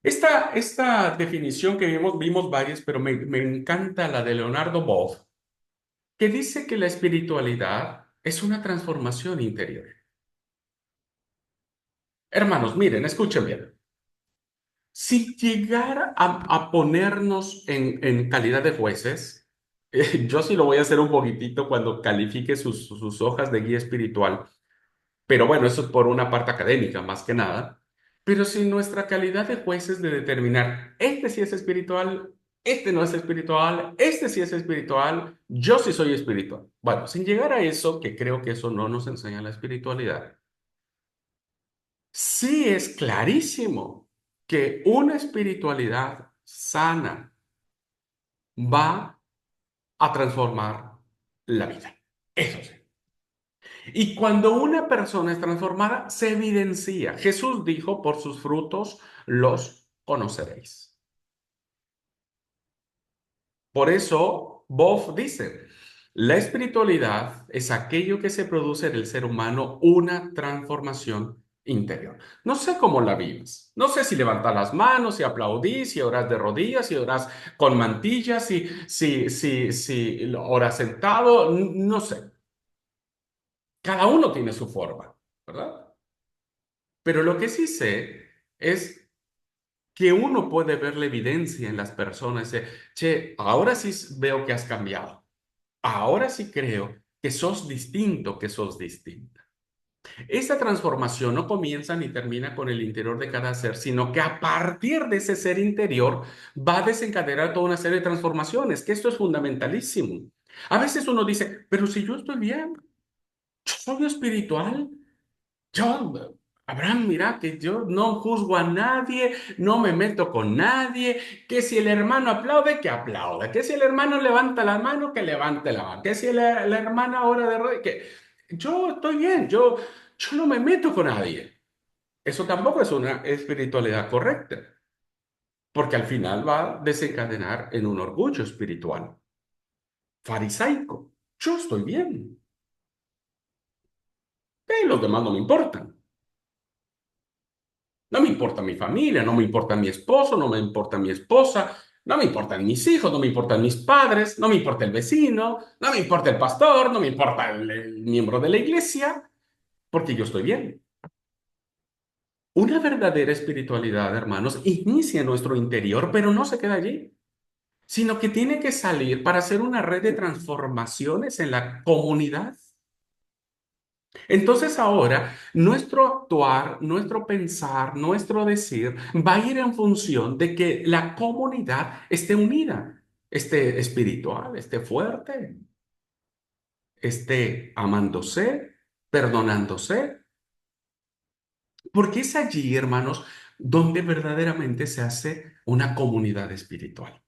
Esta definición que vimos varias, pero me encanta la de Leonardo Boff, que dice que la espiritualidad es una transformación interior. Hermanos, miren, escuchen bien. Si llegara a ponernos en calidad de jueces, yo sí lo voy a hacer un poquitito cuando califique sus hojas de guía espiritual, pero bueno, eso es por una parte académica más que nada. Pero si nuestra calidad de jueces de determinar, este sí es espiritual, este no es espiritual, este sí es espiritual, yo sí soy espiritual. Bueno, sin llegar a eso, que creo que eso no nos enseña la espiritualidad. Sí, es clarísimo que una espiritualidad sana va a transformar la vida. Eso sí. Y cuando una persona es transformada, se evidencia. Jesús dijo, por sus frutos los conoceréis. Por eso, Boff dice, la espiritualidad es aquello que se produce en el ser humano una transformación interior. No sé cómo la vives. No sé si levantas las manos, si aplaudís, si oras de rodillas, si oras con mantillas, si oras sentado. No sé. Cada uno tiene su forma, ¿verdad? Pero lo que sí sé es que uno puede ver la evidencia en las personas. Che, ahora sí veo que has cambiado. Ahora sí creo que sos distinto, que sos distinta. Esta transformación no comienza ni termina con el interior de cada ser, sino que a partir de ese ser interior va a desencadenar toda una serie de transformaciones, que esto es fundamentalísimo. A veces uno dice, pero si yo estoy bien, yo soy espiritual, yo, Abraham, mira que yo no juzgo a nadie, no me meto con nadie, que si el hermano aplaude, que aplauda, que si el hermano levanta la mano, que levante la mano, que si la hermana ora de rodillas, que yo estoy bien, yo no me meto con nadie. Eso tampoco es una espiritualidad correcta, porque al final va a desencadenar en un orgullo espiritual, farisaico. Yo estoy bien, los demás no me importan. No me importa mi familia, no me importa mi esposo, no me importa mi esposa, no me importan mis hijos, no me importan mis padres, no me importa el vecino, no me importa el pastor, no me importa el miembro de la iglesia, porque yo estoy bien. Una verdadera espiritualidad, hermanos, inicia en nuestro interior, pero no se queda allí, sino que tiene que salir para hacer una red de transformaciones en la comunidad. Entonces ahora nuestro actuar, nuestro pensar, nuestro decir va a ir en función de que la comunidad esté unida, esté espiritual, esté fuerte, esté amándose, perdonándose, porque es allí, hermanos, donde verdaderamente se hace una comunidad espiritual,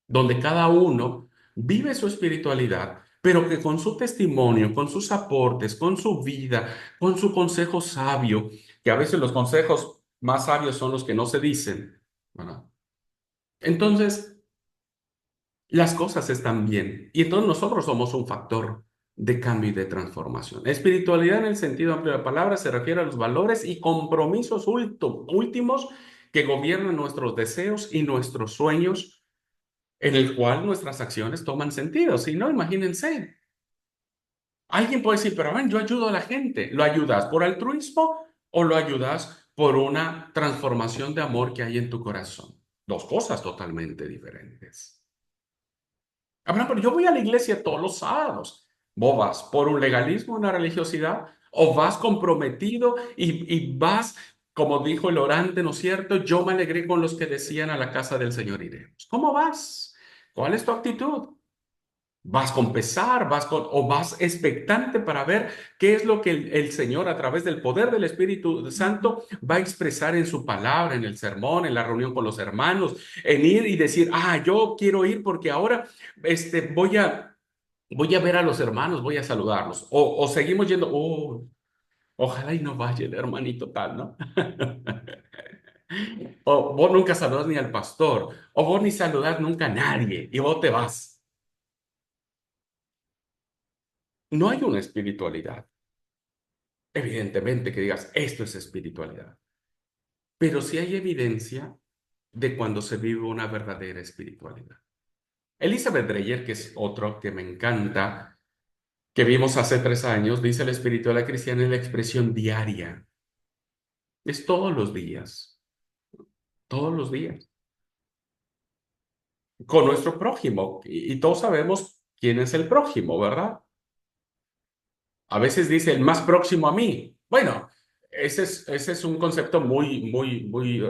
donde cada uno vive su espiritualidad, pero que con su testimonio, con sus aportes, con su vida, con su consejo sabio, que a veces los consejos más sabios son los que no se dicen, ¿verdad? Entonces, las cosas están bien y entonces nosotros somos un factor de cambio y de transformación. Espiritualidad en el sentido amplio de la palabra se refiere a los valores y compromisos últimos que gobiernan nuestros deseos y nuestros sueños en el cual nuestras acciones toman sentido. Si no, imagínense. Alguien puede decir, pero ven, yo ayudo a la gente. ¿Lo ayudas por altruismo o lo ayudas por una transformación de amor que hay en tu corazón? Dos cosas totalmente diferentes. Abraham, pero yo voy a la iglesia todos los sábados. ¿Vos vas por un legalismo, una religiosidad? ¿O vas comprometido y vas, como dijo el orante, ¿no es cierto? Yo me alegré con los que decían a la casa del Señor iremos. ¿Cómo vas? ¿Cuál es tu actitud? ¿Vas con pesar, o vas expectante para ver qué es lo que el Señor a través del poder del Espíritu Santo va a expresar en su palabra, en el sermón, en la reunión con los hermanos, en ir y decir, yo quiero ir porque ahora voy a ver a los hermanos, voy a saludarlos. O seguimos yendo, ojalá y no vaya el hermanito tal, ¿no? O vos nunca saludas ni al pastor, o vos ni saludas nunca a nadie y vos te vas. No hay una espiritualidad. Evidentemente que digas, esto es espiritualidad, pero sí hay evidencia de cuando se vive una verdadera espiritualidad. Elizabeth Dreyer, que es otro que me encanta, que vimos hace 3 años, dice la espiritualidad cristiana es la expresión diaria, es todos los días, con nuestro prójimo. Y todos sabemos quién es el prójimo, ¿verdad? A veces dice el más próximo a mí. Bueno, ese es un concepto muy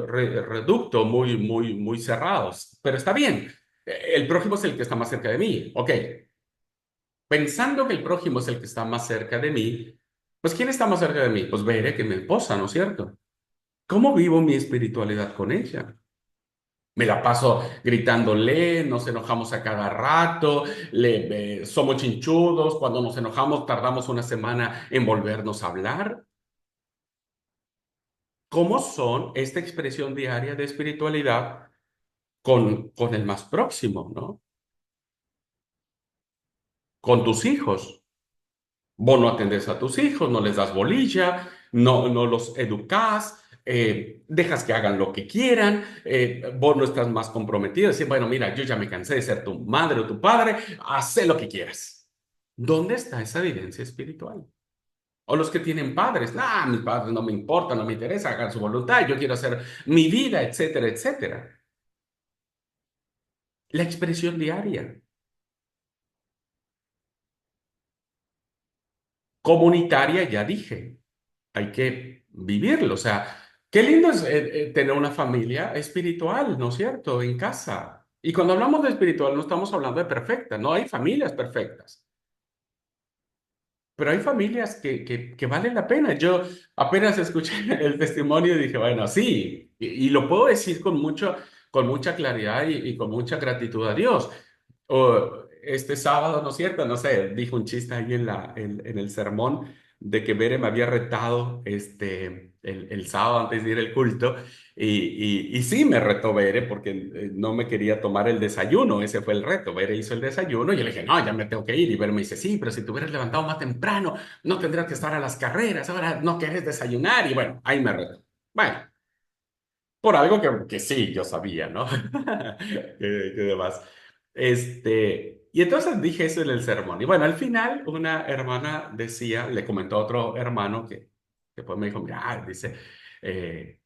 reducto, muy cerrado, pero está bien. El prójimo es el que está más cerca de mí. Ok, pensando que el prójimo es el que está más cerca de mí, pues ¿quién está más cerca de mí? Pues veré que mi esposa, ¿no es cierto? ¿Cómo vivo mi espiritualidad con ella? Me la paso gritándole, nos enojamos a cada rato, somos chinchudos, cuando nos enojamos tardamos una semana en volvernos a hablar. ¿Cómo son esta expresión diaria de espiritualidad con el más próximo, ¿no? Con tus hijos. Vos no atendés a tus hijos, no les das bolilla, no los educás, dejas que hagan lo que quieran, vos no estás más comprometido, decir, bueno, mira, yo ya me cansé de ser tu madre o tu padre, haz lo que quieras. ¿Dónde está esa evidencia espiritual? O los que tienen padres, mis padres no me importan, no me interesa, hagan su voluntad, yo quiero hacer mi vida, etcétera, etcétera. La expresión diaria, comunitaria, ya dije, hay que vivirlo. O sea, qué lindo es tener una familia espiritual, ¿no es cierto? En casa. Y cuando hablamos de espiritual, no estamos hablando de perfecta, no hay familias perfectas, pero hay familias que valen la pena. Yo apenas escuché el testimonio y dije, bueno, sí, y lo puedo decir con mucha claridad y con mucha gratitud a Dios. O este sábado, ¿no es cierto? No sé, dijo un chiste ahí en el sermón de que Bere me había retado el sábado antes de ir al culto. Y sí me retó Bere porque no me quería tomar el desayuno. Ese fue el reto. Bere hizo el desayuno y yo le dije, no, ya me tengo que ir. Y Bere me dice, sí, pero si te hubieras levantado más temprano, no tendrías que estar a las carreras. Ahora no querés desayunar. Y bueno, ahí me retó. Bueno. por algo que sí, yo sabía, ¿no? Que demás. Y entonces dije eso en el sermón. Y bueno, al final una hermana decía, le comentó a otro hermano que después me dijo, mira, dice, eh,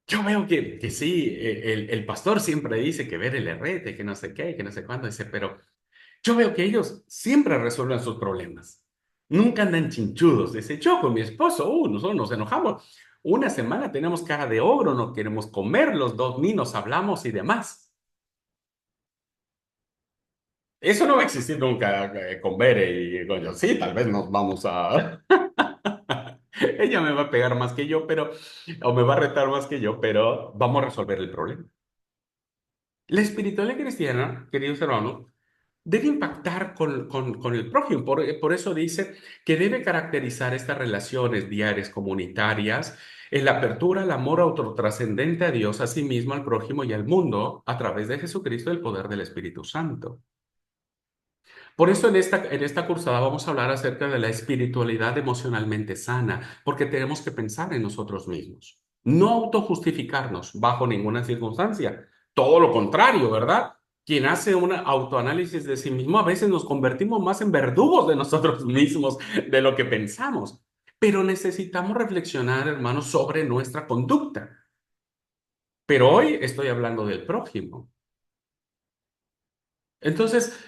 yo veo que sí, el pastor siempre dice que ver el herrete, que no sé qué, que no sé cuándo, dice, pero yo veo que ellos siempre resuelven sus problemas. Nunca andan chinchudos. Dice, yo con mi esposo, nosotros nos enojamos. Una semana tenemos cara de ogro, no queremos comer, los dos ni nos hablamos y demás. Eso no va a existir nunca con Bere y con yo. Sí, tal vez nos vamos a... Ella me va a pegar más que yo, pero... O me va a retar más que yo, pero vamos a resolver el problema. La espiritualidad cristiana, queridos hermanos, debe impactar con el prójimo. Por eso dice que debe caracterizar estas relaciones diarias, comunitarias, en la apertura, el amor autotrascendente a Dios, a sí mismo, al prójimo y al mundo, a través de Jesucristo, el poder del Espíritu Santo. Por eso en esta cursada vamos a hablar acerca de la espiritualidad emocionalmente sana, porque tenemos que pensar en nosotros mismos, no autojustificarnos bajo ninguna circunstancia. Todo lo contrario, ¿verdad? Quien hace un autoanálisis de sí mismo, a veces nos convertimos más en verdugos de nosotros mismos de lo que pensamos. Pero necesitamos reflexionar, hermanos, sobre nuestra conducta. Pero hoy estoy hablando del prójimo. Entonces,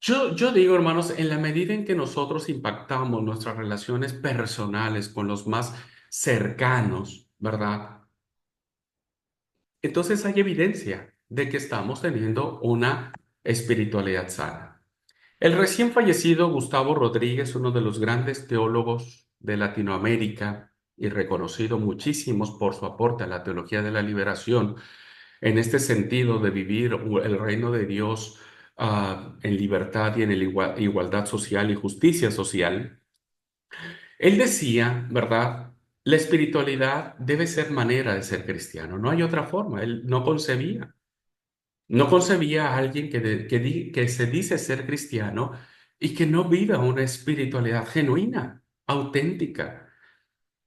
yo digo, hermanos, en la medida en que nosotros impactamos nuestras relaciones personales con los más cercanos, ¿verdad? Entonces hay evidencia de que estamos teniendo una espiritualidad sana. El recién fallecido Gustavo Rodríguez, uno de los grandes teólogos de Latinoamérica y reconocido muchísimos por su aporte a la teología de la liberación, en este sentido de vivir el reino de Dios en libertad y en igualdad social y justicia social, él decía, ¿verdad? La espiritualidad debe ser manera de ser cristiano, no hay otra forma. Él no concebía a alguien que se dice ser cristiano y que no viva una espiritualidad genuina, auténtica.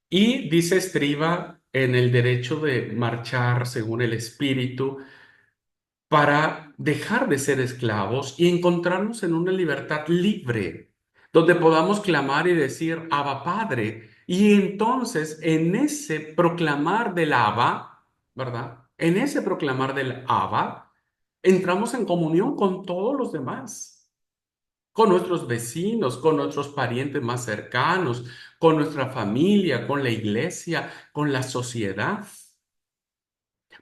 Y dice, estriba en el derecho de marchar según el espíritu para dejar de ser esclavos y encontrarnos en una libertad libre, donde podamos clamar y decir, Abba Padre. Y entonces, en ese proclamar del Abba, ¿verdad? En ese proclamar del Abba, entramos en comunión con todos los demás, con nuestros vecinos, con nuestros parientes más cercanos, con nuestra familia, con la iglesia, con la sociedad.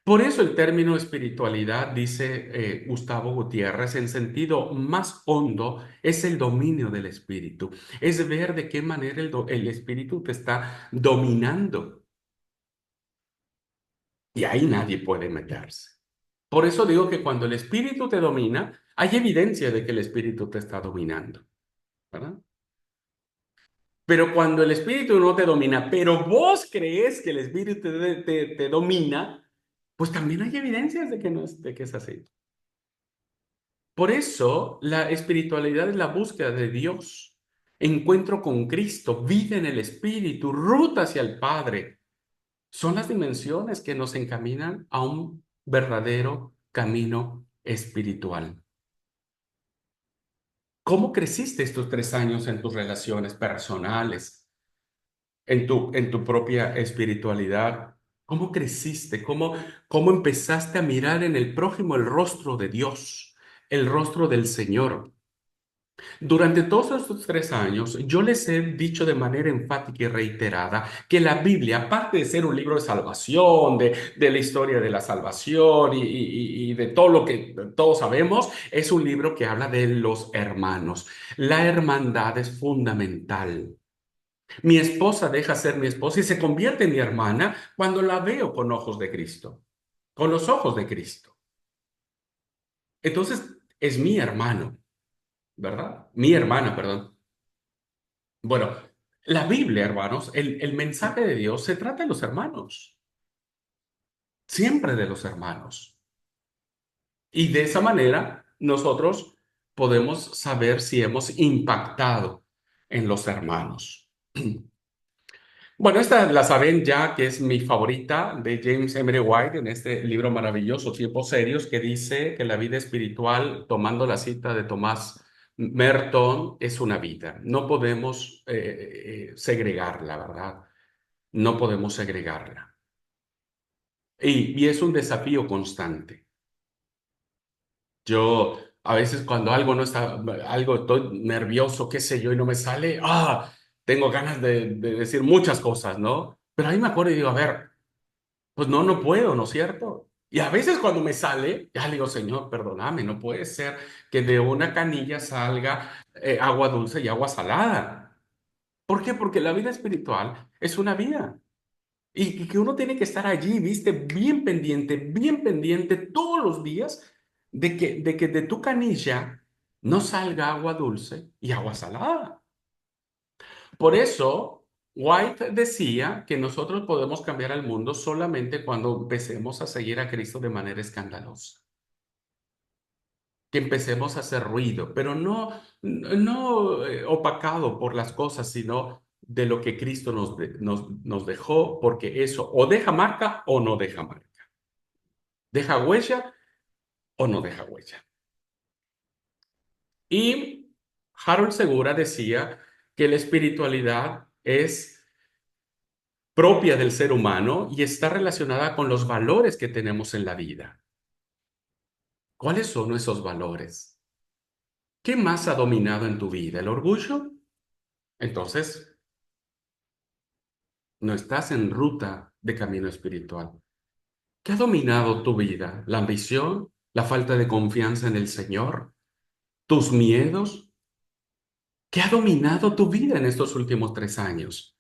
Por eso el término espiritualidad, dice Gustavo Gutiérrez, en sentido más hondo, es el dominio del espíritu. Es ver de qué manera el espíritu te está dominando. Y ahí nadie puede meterse. Por eso digo que cuando el espíritu te domina, hay evidencia de que el espíritu te está dominando, ¿verdad? Pero cuando el espíritu no te domina, pero vos crees que el espíritu te domina, pues también hay evidencias de que no es, de que es así. Por eso la espiritualidad es la búsqueda de Dios, encuentro con Cristo, vida en el Espíritu, ruta hacia el Padre. Son las dimensiones que nos encaminan a un verdadero camino espiritual. ¿Cómo creciste estos 3 años en tus relaciones personales, en tu propia espiritualidad? ¿Cómo creciste? ¿Cómo empezaste a mirar en el prójimo el rostro de Dios, el rostro del Señor? Durante todos estos 3 años, yo les he dicho de manera enfática y reiterada que la Biblia, aparte de ser un libro de salvación, de la historia de la salvación y de todo lo que todos sabemos, es un libro que habla de los hermanos. La hermandad es fundamental. Mi esposa deja ser mi esposa y se convierte en mi hermana cuando la veo con ojos de Cristo, con los ojos de Cristo. Entonces, es mi hermano, ¿verdad? Mi hermana, perdón. Bueno, la Biblia, hermanos, el mensaje de Dios se trata de los hermanos, siempre de los hermanos. Y de esa manera nosotros podemos saber si hemos impactado en los hermanos. Bueno, esta la saben ya que es mi favorita de James Emery White en este libro maravilloso, Tiempos Serios, que dice que la vida espiritual, tomando la cita de Tomás Merton, es una vida. No podemos segregarla, ¿verdad? No podemos segregarla. Y es un desafío constante. Yo a veces cuando algo no está, algo estoy nervioso, qué sé yo, y no me sale, tengo ganas de decir muchas cosas, ¿no? Pero ahí me acuerdo y digo, a ver. Pues no, no puedo, ¿no es cierto? Y a veces cuando me sale, ya le digo, Señor, perdóname, no puede ser que de una canilla salga agua dulce y agua salada. ¿Por qué? Porque la vida espiritual es una vida y que uno tiene que estar allí, viste, bien pendiente todos los días de que de tu canilla no salga agua dulce y agua salada. Por eso, White decía que nosotros podemos cambiar al mundo solamente cuando empecemos a seguir a Cristo de manera escandalosa, que empecemos a hacer ruido, pero no opacado por las cosas, sino de lo que Cristo nos dejó, porque eso o deja marca o no deja marca, deja huella o no deja huella. Y Harold Segura decía que la espiritualidad es propia del ser humano y está relacionada con los valores que tenemos en la vida. ¿Cuáles son esos valores? ¿Qué más ha dominado en tu vida? ¿El orgullo? Entonces, no estás en ruta de camino espiritual. ¿Qué ha dominado tu vida? ¿La ambición? ¿La falta de confianza en el Señor? ¿Tus miedos? ¿Qué ha dominado tu vida en estos últimos 3 años?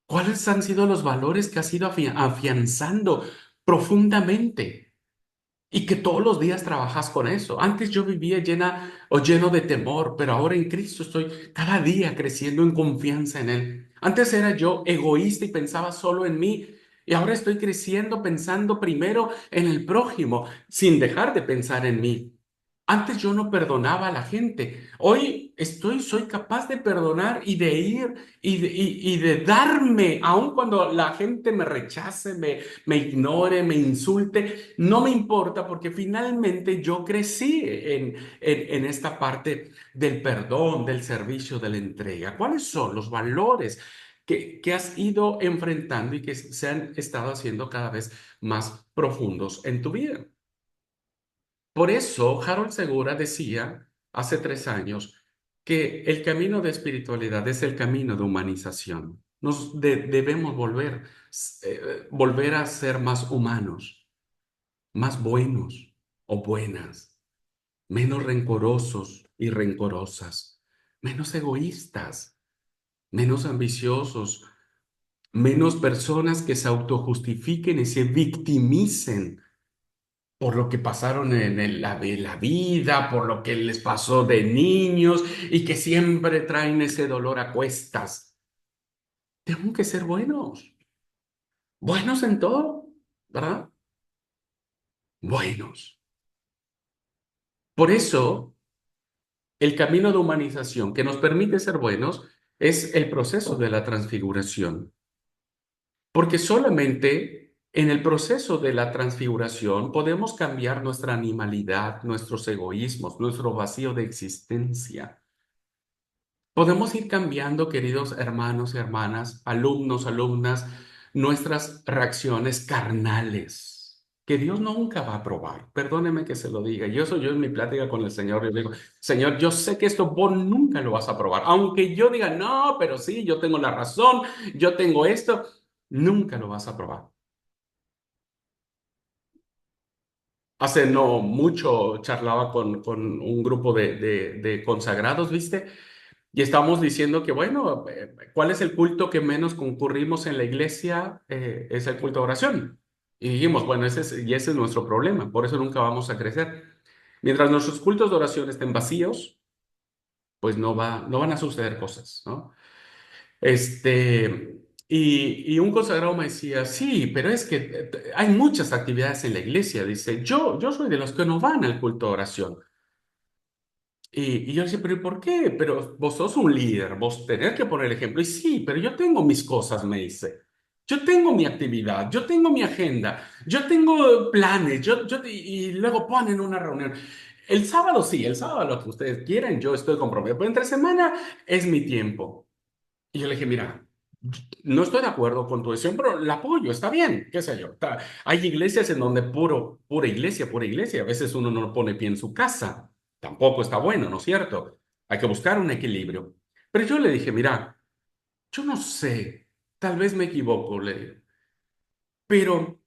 ¿Cuáles han sido los valores que has ido afianzando profundamente? Y que todos los días trabajas con eso. Antes yo vivía llena o lleno de temor, pero ahora en Cristo estoy cada día creciendo en confianza en Él. Antes era yo egoísta y pensaba solo en mí, y ahora estoy creciendo pensando primero en el prójimo, sin dejar de pensar en mí. Antes yo no perdonaba a la gente. Hoy soy capaz de perdonar y de ir y de darme, aun cuando la gente me rechace, me ignore, me insulte, no me importa porque finalmente yo crecí en esta parte del perdón, del servicio, de la entrega. ¿Cuáles son los valores que has ido enfrentando y que se han estado haciendo cada vez más profundos en tu vida? Por eso, Harold Segura decía hace 3 años que el camino de espiritualidad es el camino de humanización. Debemos volver a ser más humanos, más buenos o buenas, menos rencorosos y rencorosas, menos egoístas, menos ambiciosos, menos personas que se autojustifiquen y se victimicen por lo que pasaron la vida, por lo que les pasó de niños y que siempre traen ese dolor a cuestas. Tenemos que ser buenos, buenos en todo, ¿verdad? Buenos. Por eso, el camino de humanización que nos permite ser buenos es el proceso de la transfiguración, porque solamente en el proceso de la transfiguración podemos cambiar nuestra animalidad, nuestros egoísmos, nuestro vacío de existencia. Podemos ir cambiando, queridos hermanos y hermanas, alumnos, alumnas, nuestras reacciones carnales, que Dios nunca va a aprobar. Perdóneme que se lo diga. Yo en mi plática con el Señor, yo digo, Señor, yo sé que esto vos nunca lo vas a aprobar. Aunque yo diga, no, pero sí, yo tengo la razón, yo tengo esto, nunca lo vas a aprobar. Hace no mucho charlaba con un grupo de consagrados, ¿viste? Y estamos diciendo que, bueno, ¿cuál es el culto que menos concurrimos en la iglesia? Es el culto de oración. Y dijimos, bueno, ese es nuestro problema, por eso nunca vamos a crecer. Mientras nuestros cultos de oración estén vacíos, pues no van a suceder cosas, ¿no? Y un consagrado me decía, sí, pero es que hay muchas actividades en la iglesia. Dice, yo soy de los que no van al culto de oración. Y yo le decía, pero ¿y por qué? Pero vos sos un líder, vos tenés que poner el ejemplo. Y sí, pero yo tengo mis cosas, me dice. Yo tengo mi actividad, yo tengo mi agenda, yo tengo planes, y luego ponen una reunión. El sábado sí, el sábado lo que ustedes quieran, yo estoy comprometido, pero entre semana es mi tiempo. Y yo le dije, mira, no estoy de acuerdo con tu decisión, pero la apoyo, está bien, qué sé yo. Hay iglesias en donde pura iglesia, a veces uno no pone pie en su casa, tampoco está bueno, ¿no es cierto? Hay que buscar un equilibrio. Pero yo le dije, mira, yo no sé, tal vez me equivoco, le digo, pero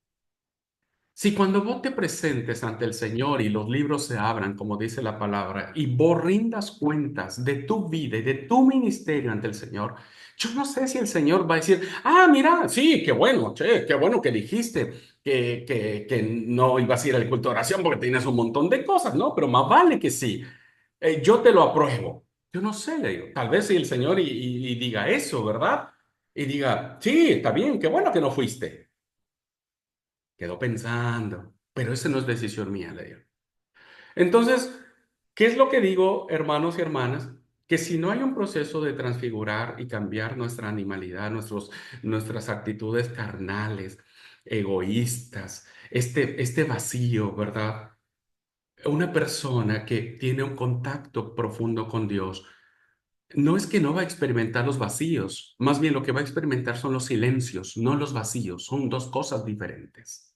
si cuando vos te presentes ante el Señor y los libros se abran, como dice la palabra, y vos rindas cuentas de tu vida y de tu ministerio ante el Señor, yo no sé si el Señor va a decir, ah, mira, sí, qué bueno, che, qué bueno que dijiste que no ibas a ir al culto de oración porque tienes un montón de cosas, ¿no? Pero más vale que sí. Yo te lo apruebo. Yo no sé, le digo, tal vez si el Señor y diga eso, ¿verdad? Y diga, sí, está bien, qué bueno que no fuiste. Quedó pensando, pero esa no es decisión mía, le digo. Entonces, ¿qué es lo que digo, hermanos y hermanas? Que si no hay un proceso de transfigurar y cambiar nuestra animalidad, nuestras actitudes carnales, egoístas, este vacío, ¿verdad? Una persona que tiene un contacto profundo con Dios, no es que no va a experimentar los vacíos, más bien lo que va a experimentar son los silencios, no los vacíos, son dos cosas diferentes.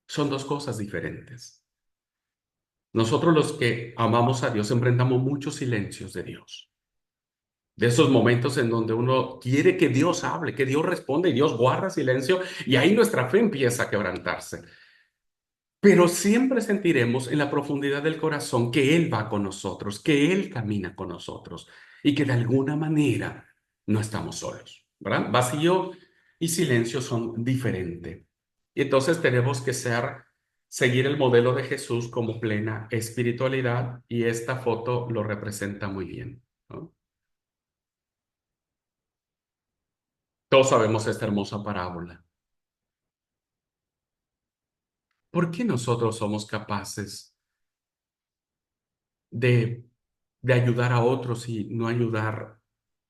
Son dos cosas diferentes. Nosotros los que amamos a Dios enfrentamos muchos silencios de Dios. De esos momentos en donde uno quiere que Dios hable, que Dios responda y Dios guarda silencio y ahí nuestra fe empieza a quebrantarse. Pero siempre sentiremos en la profundidad del corazón que Él va con nosotros, que Él camina con nosotros y que de alguna manera no estamos solos, ¿verdad? Vacío y silencio son diferentes. Y entonces tenemos que seguir el modelo de Jesús como plena espiritualidad y esta foto lo representa muy bien, ¿no? Todos sabemos esta hermosa parábola. ¿Por qué nosotros somos capaces de, de ayudar a otros y no ayudar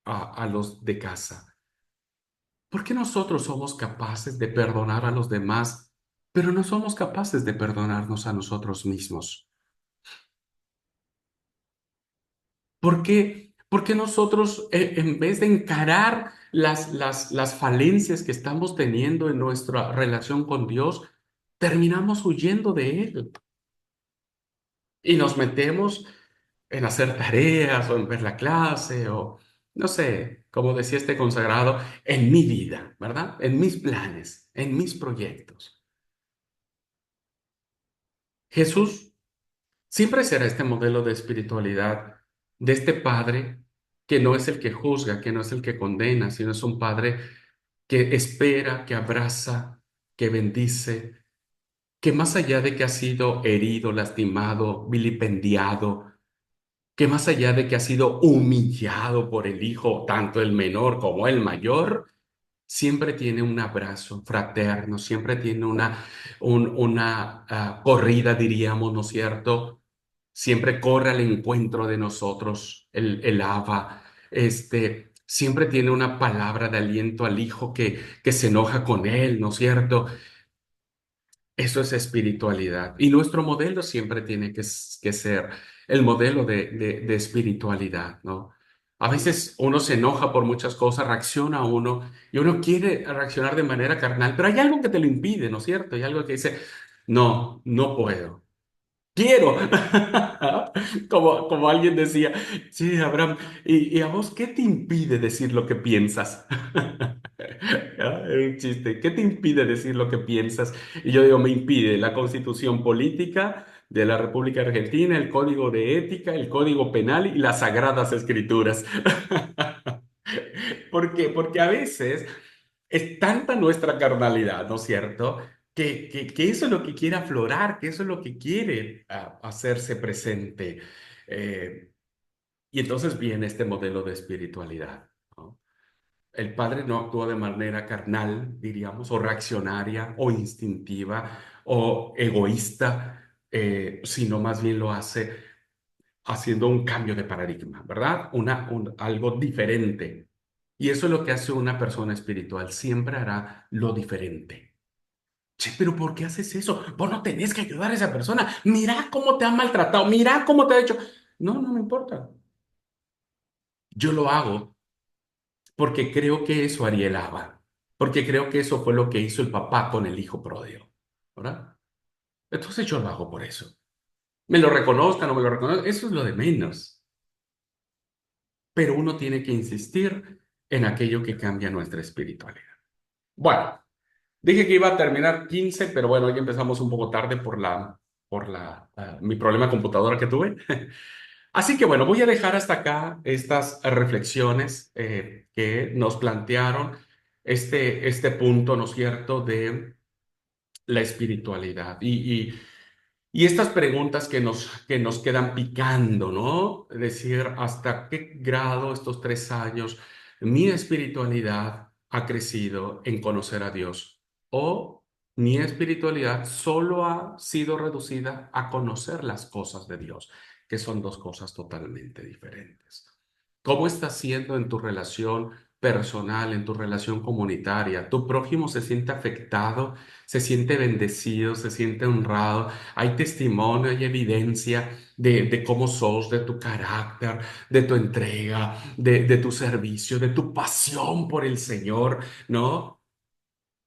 a los de casa? ¿Por qué nosotros somos capaces de perdonar a los demás, pero no somos capaces de perdonarnos a nosotros mismos? ¿Por qué nosotros, en vez de encarar las falencias que estamos teniendo en nuestra relación con Dios, terminamos huyendo de Él y nos metemos en hacer tareas o en ver la clase o, no sé, como decía este consagrado, en mi vida, ¿verdad? En mis planes, en mis proyectos? Jesús siempre será este modelo de espiritualidad, de este Padre que no es el que juzga, que no es el que condena, sino es un Padre que espera, que abraza, que bendice, que más allá de que ha sido herido, lastimado, vilipendiado, que más allá de que ha sido humillado por el hijo, tanto el menor como el mayor, siempre tiene un abrazo fraterno, siempre tiene una corrida, diríamos, ¿no es cierto? Siempre corre al encuentro de nosotros, el Abba, siempre tiene una palabra de aliento al hijo que se enoja con él, ¿no es cierto? Eso es espiritualidad. Y nuestro modelo siempre tiene que ser el modelo de espiritualidad, ¿no? A veces uno se enoja por muchas cosas, reacciona uno y uno quiere reaccionar de manera carnal, pero hay algo que te lo impide, ¿no es cierto? Hay algo que dice, no, no puedo. Quiero. Como alguien decía, sí, Abraham, ¿y a vos qué te impide decir lo que piensas? Era un chiste. ¿Qué te impide decir lo que piensas? Y yo digo, me impide la Constitución Política de la República Argentina, el Código de Ética, el Código Penal y las Sagradas Escrituras. ¿Por qué? Porque a veces es tanta nuestra carnalidad, ¿no es cierto? Que eso es lo que quiere aflorar, que eso es lo que quiere hacerse presente. Eh, y entonces viene este modelo de espiritualidad, ¿no? El padre no actúa de manera carnal, diríamos, o reaccionaria, o instintiva, o egoísta, sino más bien lo hace haciendo un cambio de paradigma, ¿verdad? Algo diferente. Y eso es lo que hace una persona espiritual, siempre hará lo diferente. Che, pero ¿por qué haces eso? Vos no tenés que ayudar a esa persona. Mira cómo te ha maltratado, mira cómo te ha hecho. No, no me importa. Yo lo hago porque creo que eso haría el Abba, porque creo que eso fue lo que hizo el papá con el hijo pródigo, ¿verdad? Entonces yo lo hago por eso. Me lo reconozcan o no me lo reconozcan, eso es lo de menos. Pero uno tiene que insistir en aquello que cambia nuestra espiritualidad. Bueno, dije que iba a terminar 15, pero bueno, hoy empezamos un poco tarde mi problema de computadora que tuve. Así que bueno, voy a dejar hasta acá estas reflexiones que nos plantearon este punto, ¿no es cierto?, de la espiritualidad. Y estas preguntas que nos quedan picando, ¿no? Es decir, ¿hasta qué grado estos 3 años mi espiritualidad ha crecido en conocer a Dios? ¿O mi espiritualidad solo ha sido reducida a conocer las cosas de Dios, que son dos cosas totalmente diferentes? ¿Cómo estás siendo en tu relación personal, en tu relación comunitaria? ¿Tu prójimo se siente afectado, se siente bendecido, se siente honrado? Hay testimonio, hay evidencia de cómo sos, de tu carácter, de tu entrega, de tu servicio, de tu pasión por el Señor, ¿no?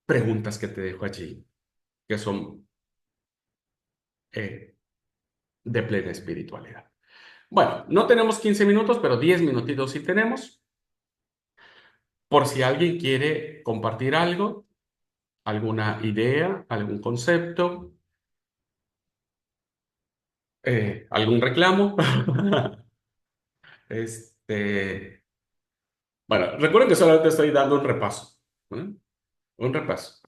Preguntas que te dejo allí, que son eh, de plena espiritualidad. Bueno, no tenemos 15 minutos, pero 10 minutitos sí tenemos. Por si alguien quiere compartir algo, alguna idea, algún concepto, algún reclamo. Este, bueno, recuerden que solamente estoy dando un repaso, ¿no? Un repaso.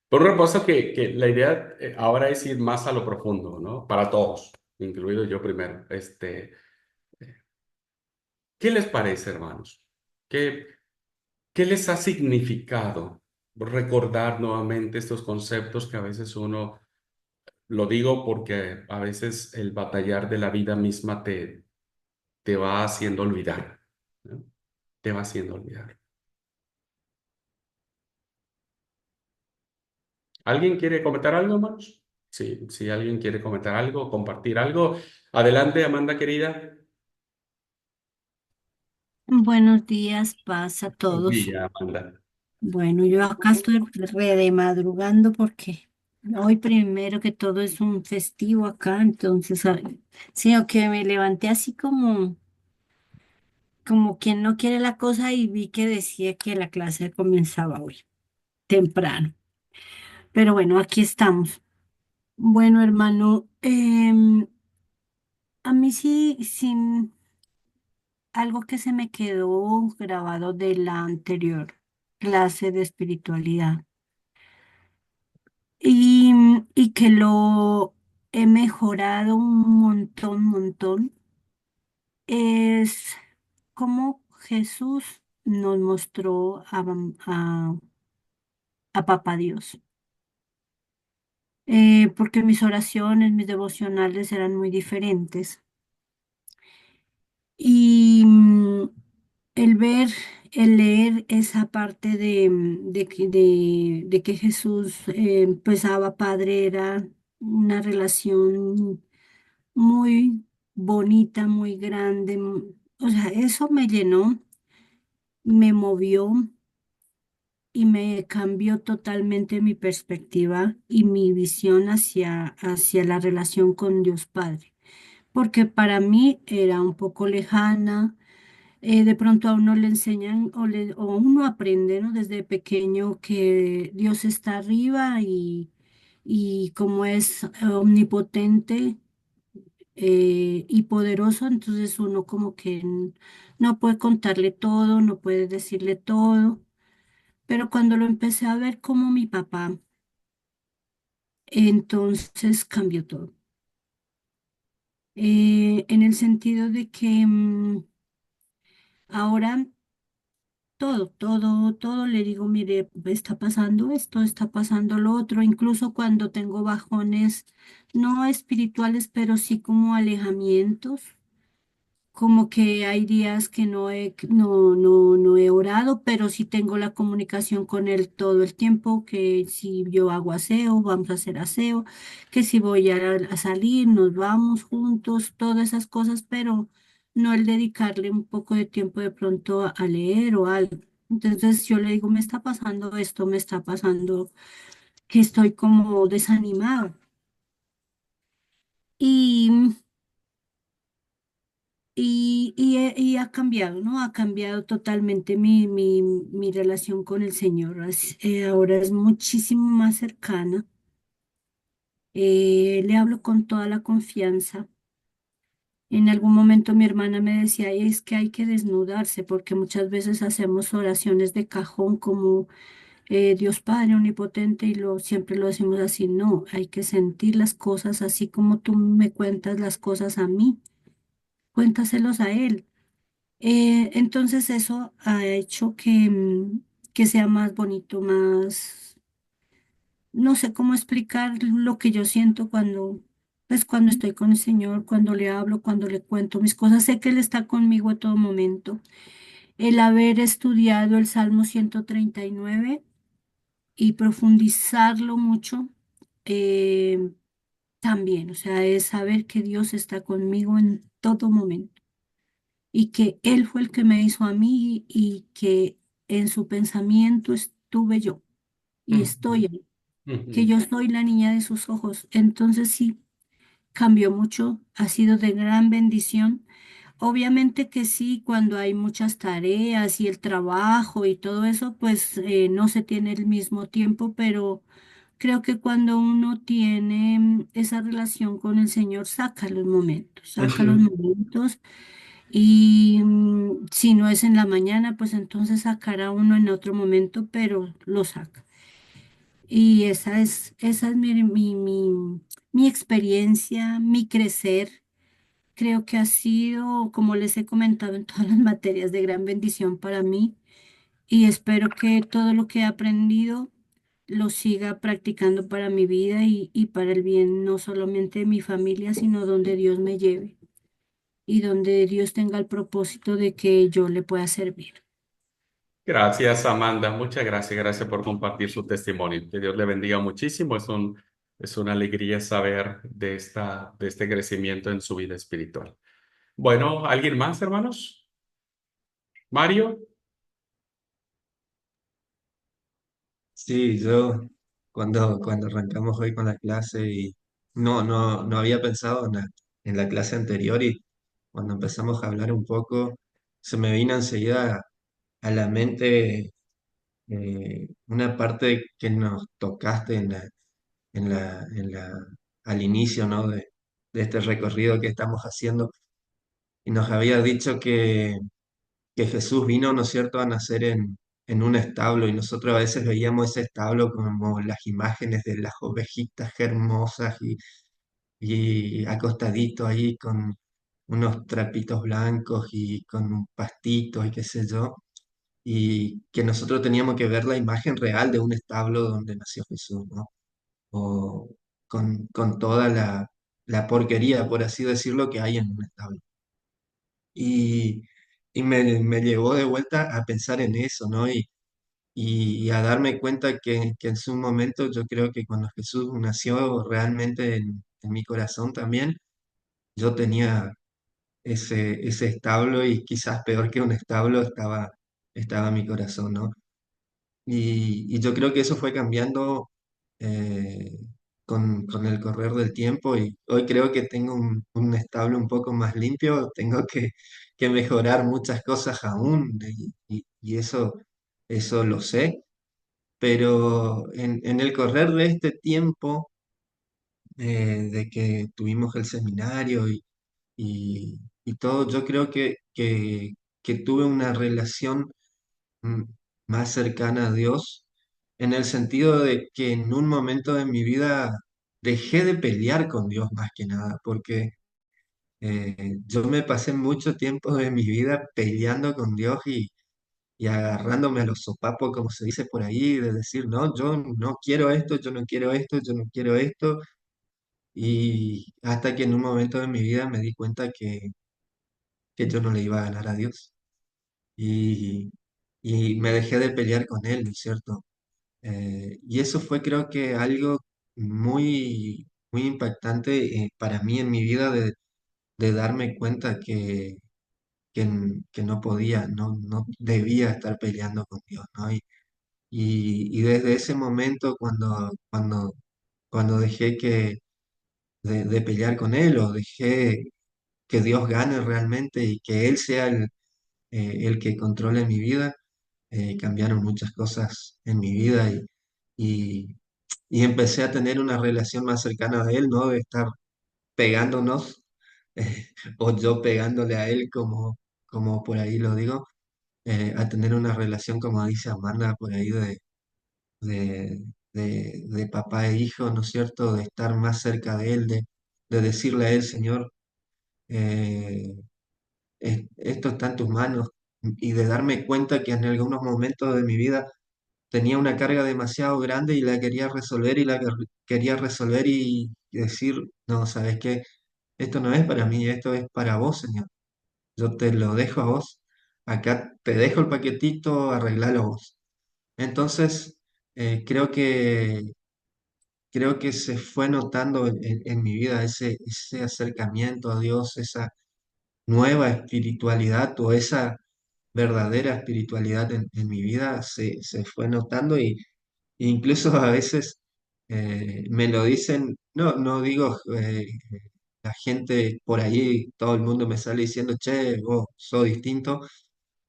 Pero un repaso que la idea ahora es ir más a lo profundo, ¿no? Para todos, incluido yo primero. ¿Qué les parece, hermanos? ¿Qué, qué les ha significado recordar nuevamente estos conceptos que a veces uno, lo digo porque a veces el batallar de la vida misma te va haciendo olvidar, ¿no? Te va haciendo olvidar. ¿Alguien quiere comentar algo, hermanos? Sí, si alguien quiere comentar algo, compartir algo, adelante, Amanda querida. Buenos días, paz a Buen todos. día, Amanda. Bueno, yo acá estoy re de madrugando porque hoy primero que todo es un festivo acá, entonces sí, que me levanté así como quien no quiere la cosa y vi que decía que la clase comenzaba hoy, temprano. Pero bueno, aquí estamos. Bueno, hermano, a mí sí, algo que se me quedó grabado de la anterior clase de espiritualidad. y, y que lo he mejorado un montón, es cómo Jesús nos mostró a Papá Dios. Porque mis oraciones, mis devocionales eran muy diferentes. Y el ver, el leer esa parte de que Jesús, pues Abba Padre, era una relación muy bonita, muy grande. O sea, eso me llenó, me movió y me cambió totalmente mi perspectiva y mi visión hacia la relación con Dios Padre. Porque para mí era un poco lejana. De pronto a uno le enseñan o uno aprende, ¿no? Desde pequeño que Dios está arriba y como es omnipotente y poderoso, entonces uno como que no puede contarle todo, no puede decirle todo, pero cuando lo empecé a ver como mi papá, entonces cambió todo. En el sentido de que ahora todo, todo, todo le digo, mire, está pasando esto, está pasando lo otro, incluso cuando tengo bajones, no espirituales, pero sí como alejamientos, como que hay días que no he orado, pero sí tengo la comunicación con él todo el tiempo, que si yo hago aseo, vamos a hacer aseo, que si voy a salir, nos vamos juntos, todas esas cosas, pero no el dedicarle un poco de tiempo de pronto a leer o algo. Entonces yo le digo, me está pasando esto, me está pasando que estoy como desanimado. Y y ha cambiado, ¿no? Ha cambiado totalmente mi relación con el Señor. Ahora es muchísimo más cercana. Le hablo con toda la confianza. En algún momento mi hermana me decía, es que hay que desnudarse porque muchas veces hacemos oraciones de cajón como Dios Padre Omnipotente y siempre lo decimos así. No, hay que sentir las cosas así como tú me cuentas las cosas a mí. Cuéntaselos a Él. Entonces eso ha hecho que sea más bonito, más, no sé cómo explicar lo que yo siento cuando estoy con el Señor, cuando le hablo, cuando le cuento mis cosas. Sé que Él está conmigo a todo momento. El haber estudiado el Salmo 139 y profundizarlo mucho, eh, también, o sea, es saber que Dios está conmigo en todo momento y que Él fue el que me hizo a mí y que en su pensamiento estuve yo y estoy ahí, que yo soy la niña de sus ojos. Entonces sí, cambió mucho, ha sido de gran bendición. Obviamente que sí, cuando hay muchas tareas y el trabajo y todo eso, pues no se tiene el mismo tiempo, pero creo que cuando uno tiene esa relación con el Señor, saca los momentos y si no es en la mañana, pues entonces sacará uno en otro momento, pero lo saca. Y esa es mi experiencia, mi crecer. Creo que ha sido, como les he comentado, en todas las materias de gran bendición para mí. Y espero que todo lo que he aprendido lo siga practicando para mi vida y para el bien no solamente de mi familia, sino donde Dios me lleve y donde Dios tenga el propósito de que yo le pueda servir. Gracias, Amanda. Muchas gracias. Gracias por compartir su testimonio. Que Dios le bendiga muchísimo. Es una alegría saber de este crecimiento en su vida espiritual. Bueno, ¿alguien más, hermanos? Mario. Sí, yo cuando arrancamos hoy con la clase y no había pensado en la clase anterior y cuando empezamos a hablar un poco, se me vino enseguida a la mente una parte que nos tocaste al inicio, ¿no? de este recorrido que estamos haciendo y nos había dicho que Jesús vino, ¿no es cierto?, a nacer en un establo y nosotros a veces veíamos ese establo como las imágenes de las ovejitas hermosas y acostadito ahí con unos trapitos blancos y con un pastito y qué sé yo, y que nosotros teníamos que ver la imagen real de un establo donde nació Jesús, ¿no? O con toda la porquería, por así decirlo, que hay en un establo. Y, y me llevó de vuelta a pensar en eso, ¿no? Y a darme cuenta que en su momento yo creo que cuando Jesús nació realmente en mi corazón también, yo tenía ese establo y quizás peor que un establo estaba mi corazón, ¿no? Y yo creo que eso fue cambiando eh, con el correr del tiempo y hoy creo que tengo un establo un poco más limpio, tengo que mejorar muchas cosas aún y eso lo sé, pero en el correr de este tiempo, de que tuvimos el seminario y todo, yo creo que tuve una relación mm, más cercana a Dios, en el sentido de que en un momento de mi vida dejé de pelear con Dios más que nada, porque yo me pasé mucho tiempo de mi vida peleando con Dios y agarrándome a los sopapos, como se dice por ahí, de decir, no, yo no quiero esto, yo no quiero esto, yo no quiero esto. Y hasta que en un momento de mi vida me di cuenta que yo no le iba a ganar a Dios. Y, y me dejé de pelear con Él, ¿no es cierto? Y eso fue creo que algo muy impactante para mí en mi vida de darme cuenta que no podía, no debía estar peleando con Dios, ¿no? Y desde ese momento cuando dejé de pelear con Él o dejé que Dios gane realmente y que Él sea el que controle mi vida, cambiaron muchas cosas en mi vida y, y empecé a tener una relación más cercana a Él, ¿no? De estar pegándonos o yo pegándole a Él como por ahí lo digo, a tener una relación, como dice Amanda, por ahí de, de papá e hijo, ¿no es cierto? De estar más cerca de Él, de decirle a Él, Señor, eh, esto está en tus manos, y de darme cuenta que en algunos momentos de mi vida tenía una carga demasiado grande y la quería resolver y quería resolver y decir, no, ¿sabes qué? Esto no es para mí, esto es para vos, Señor. Yo te lo dejo a vos. Acá te dejo el paquetito, arreglalo vos. Entonces, creo que se fue notando en mi vida ese acercamiento a Dios, esa nueva espiritualidad o esa verdadera espiritualidad en mi vida se fue notando y incluso a veces me lo dicen, no digo la gente por ahí, todo el mundo me sale diciendo, che, vos sos distinto,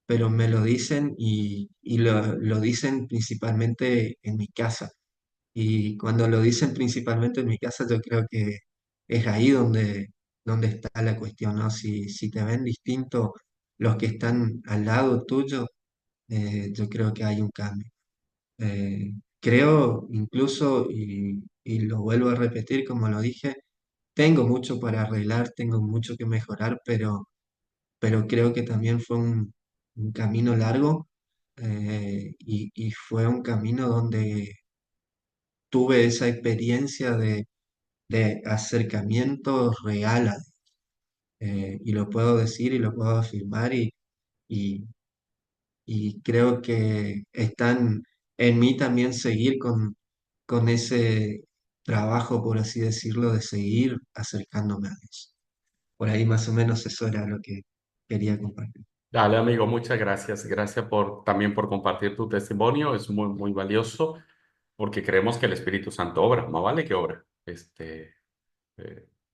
pero me lo dicen y lo dicen principalmente en mi casa. Y cuando lo dicen principalmente en mi casa, yo creo que es ahí donde está la cuestión, ¿no? Si te ven distinto los que están al lado tuyo, yo creo que hay un cambio. Creo incluso, y lo vuelvo a repetir como lo dije, tengo mucho para arreglar, tengo mucho que mejorar, pero creo que también fue un camino largo y fue un camino donde tuve esa experiencia de acercamiento real y lo puedo decir y lo puedo afirmar y, y creo que están en mí también seguir con ese trabajo, por así decirlo, de seguir acercándome a Dios. Por ahí más o menos eso era lo que quería compartir. Dale, amigo, muchas gracias. Gracias también por compartir tu testimonio. Es muy, muy valioso porque creemos que el Espíritu Santo obra, más vale que obra. Eh,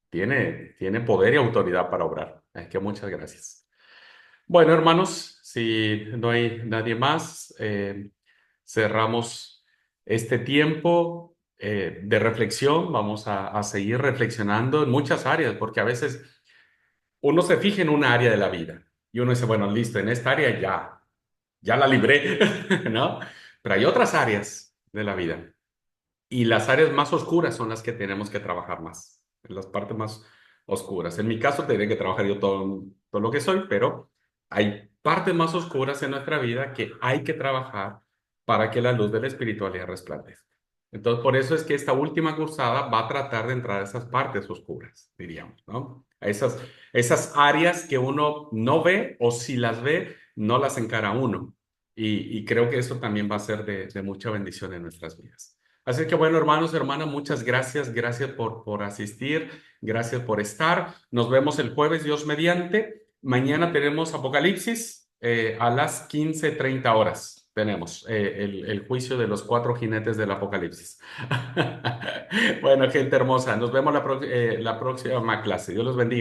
tiene poder y autoridad para obrar. Así que muchas gracias. Bueno, hermanos, si no hay nadie más, cerramos este tiempo de reflexión. Vamos a seguir reflexionando en muchas áreas, porque a veces uno se fija en una área de la vida y uno dice, bueno, listo, en esta área ya la libré, ¿no? Pero hay otras áreas de la vida y las áreas más oscuras son las que tenemos que trabajar más, en las partes más oscuras. En mi caso, tendré que trabajar yo todo lo que soy, pero hay partes más oscuras en nuestra vida que hay que trabajar para que la luz de la espiritualidad resplandezca. Entonces, por eso es que esta última cursada va a tratar de entrar a esas partes oscuras, diríamos, ¿no? A esas áreas que uno no ve o si las ve, no las encara uno. Y creo que eso también va a ser de mucha bendición en nuestras vidas. Así que bueno, hermanos, hermanas, muchas gracias. Gracias por asistir. Gracias por estar. Nos vemos el jueves, Dios mediante. Mañana tenemos Apocalipsis a las 15:30 horas. Tenemos el juicio de los cuatro jinetes del Apocalipsis. Bueno, gente hermosa, nos vemos la próxima clase. Dios los bendiga.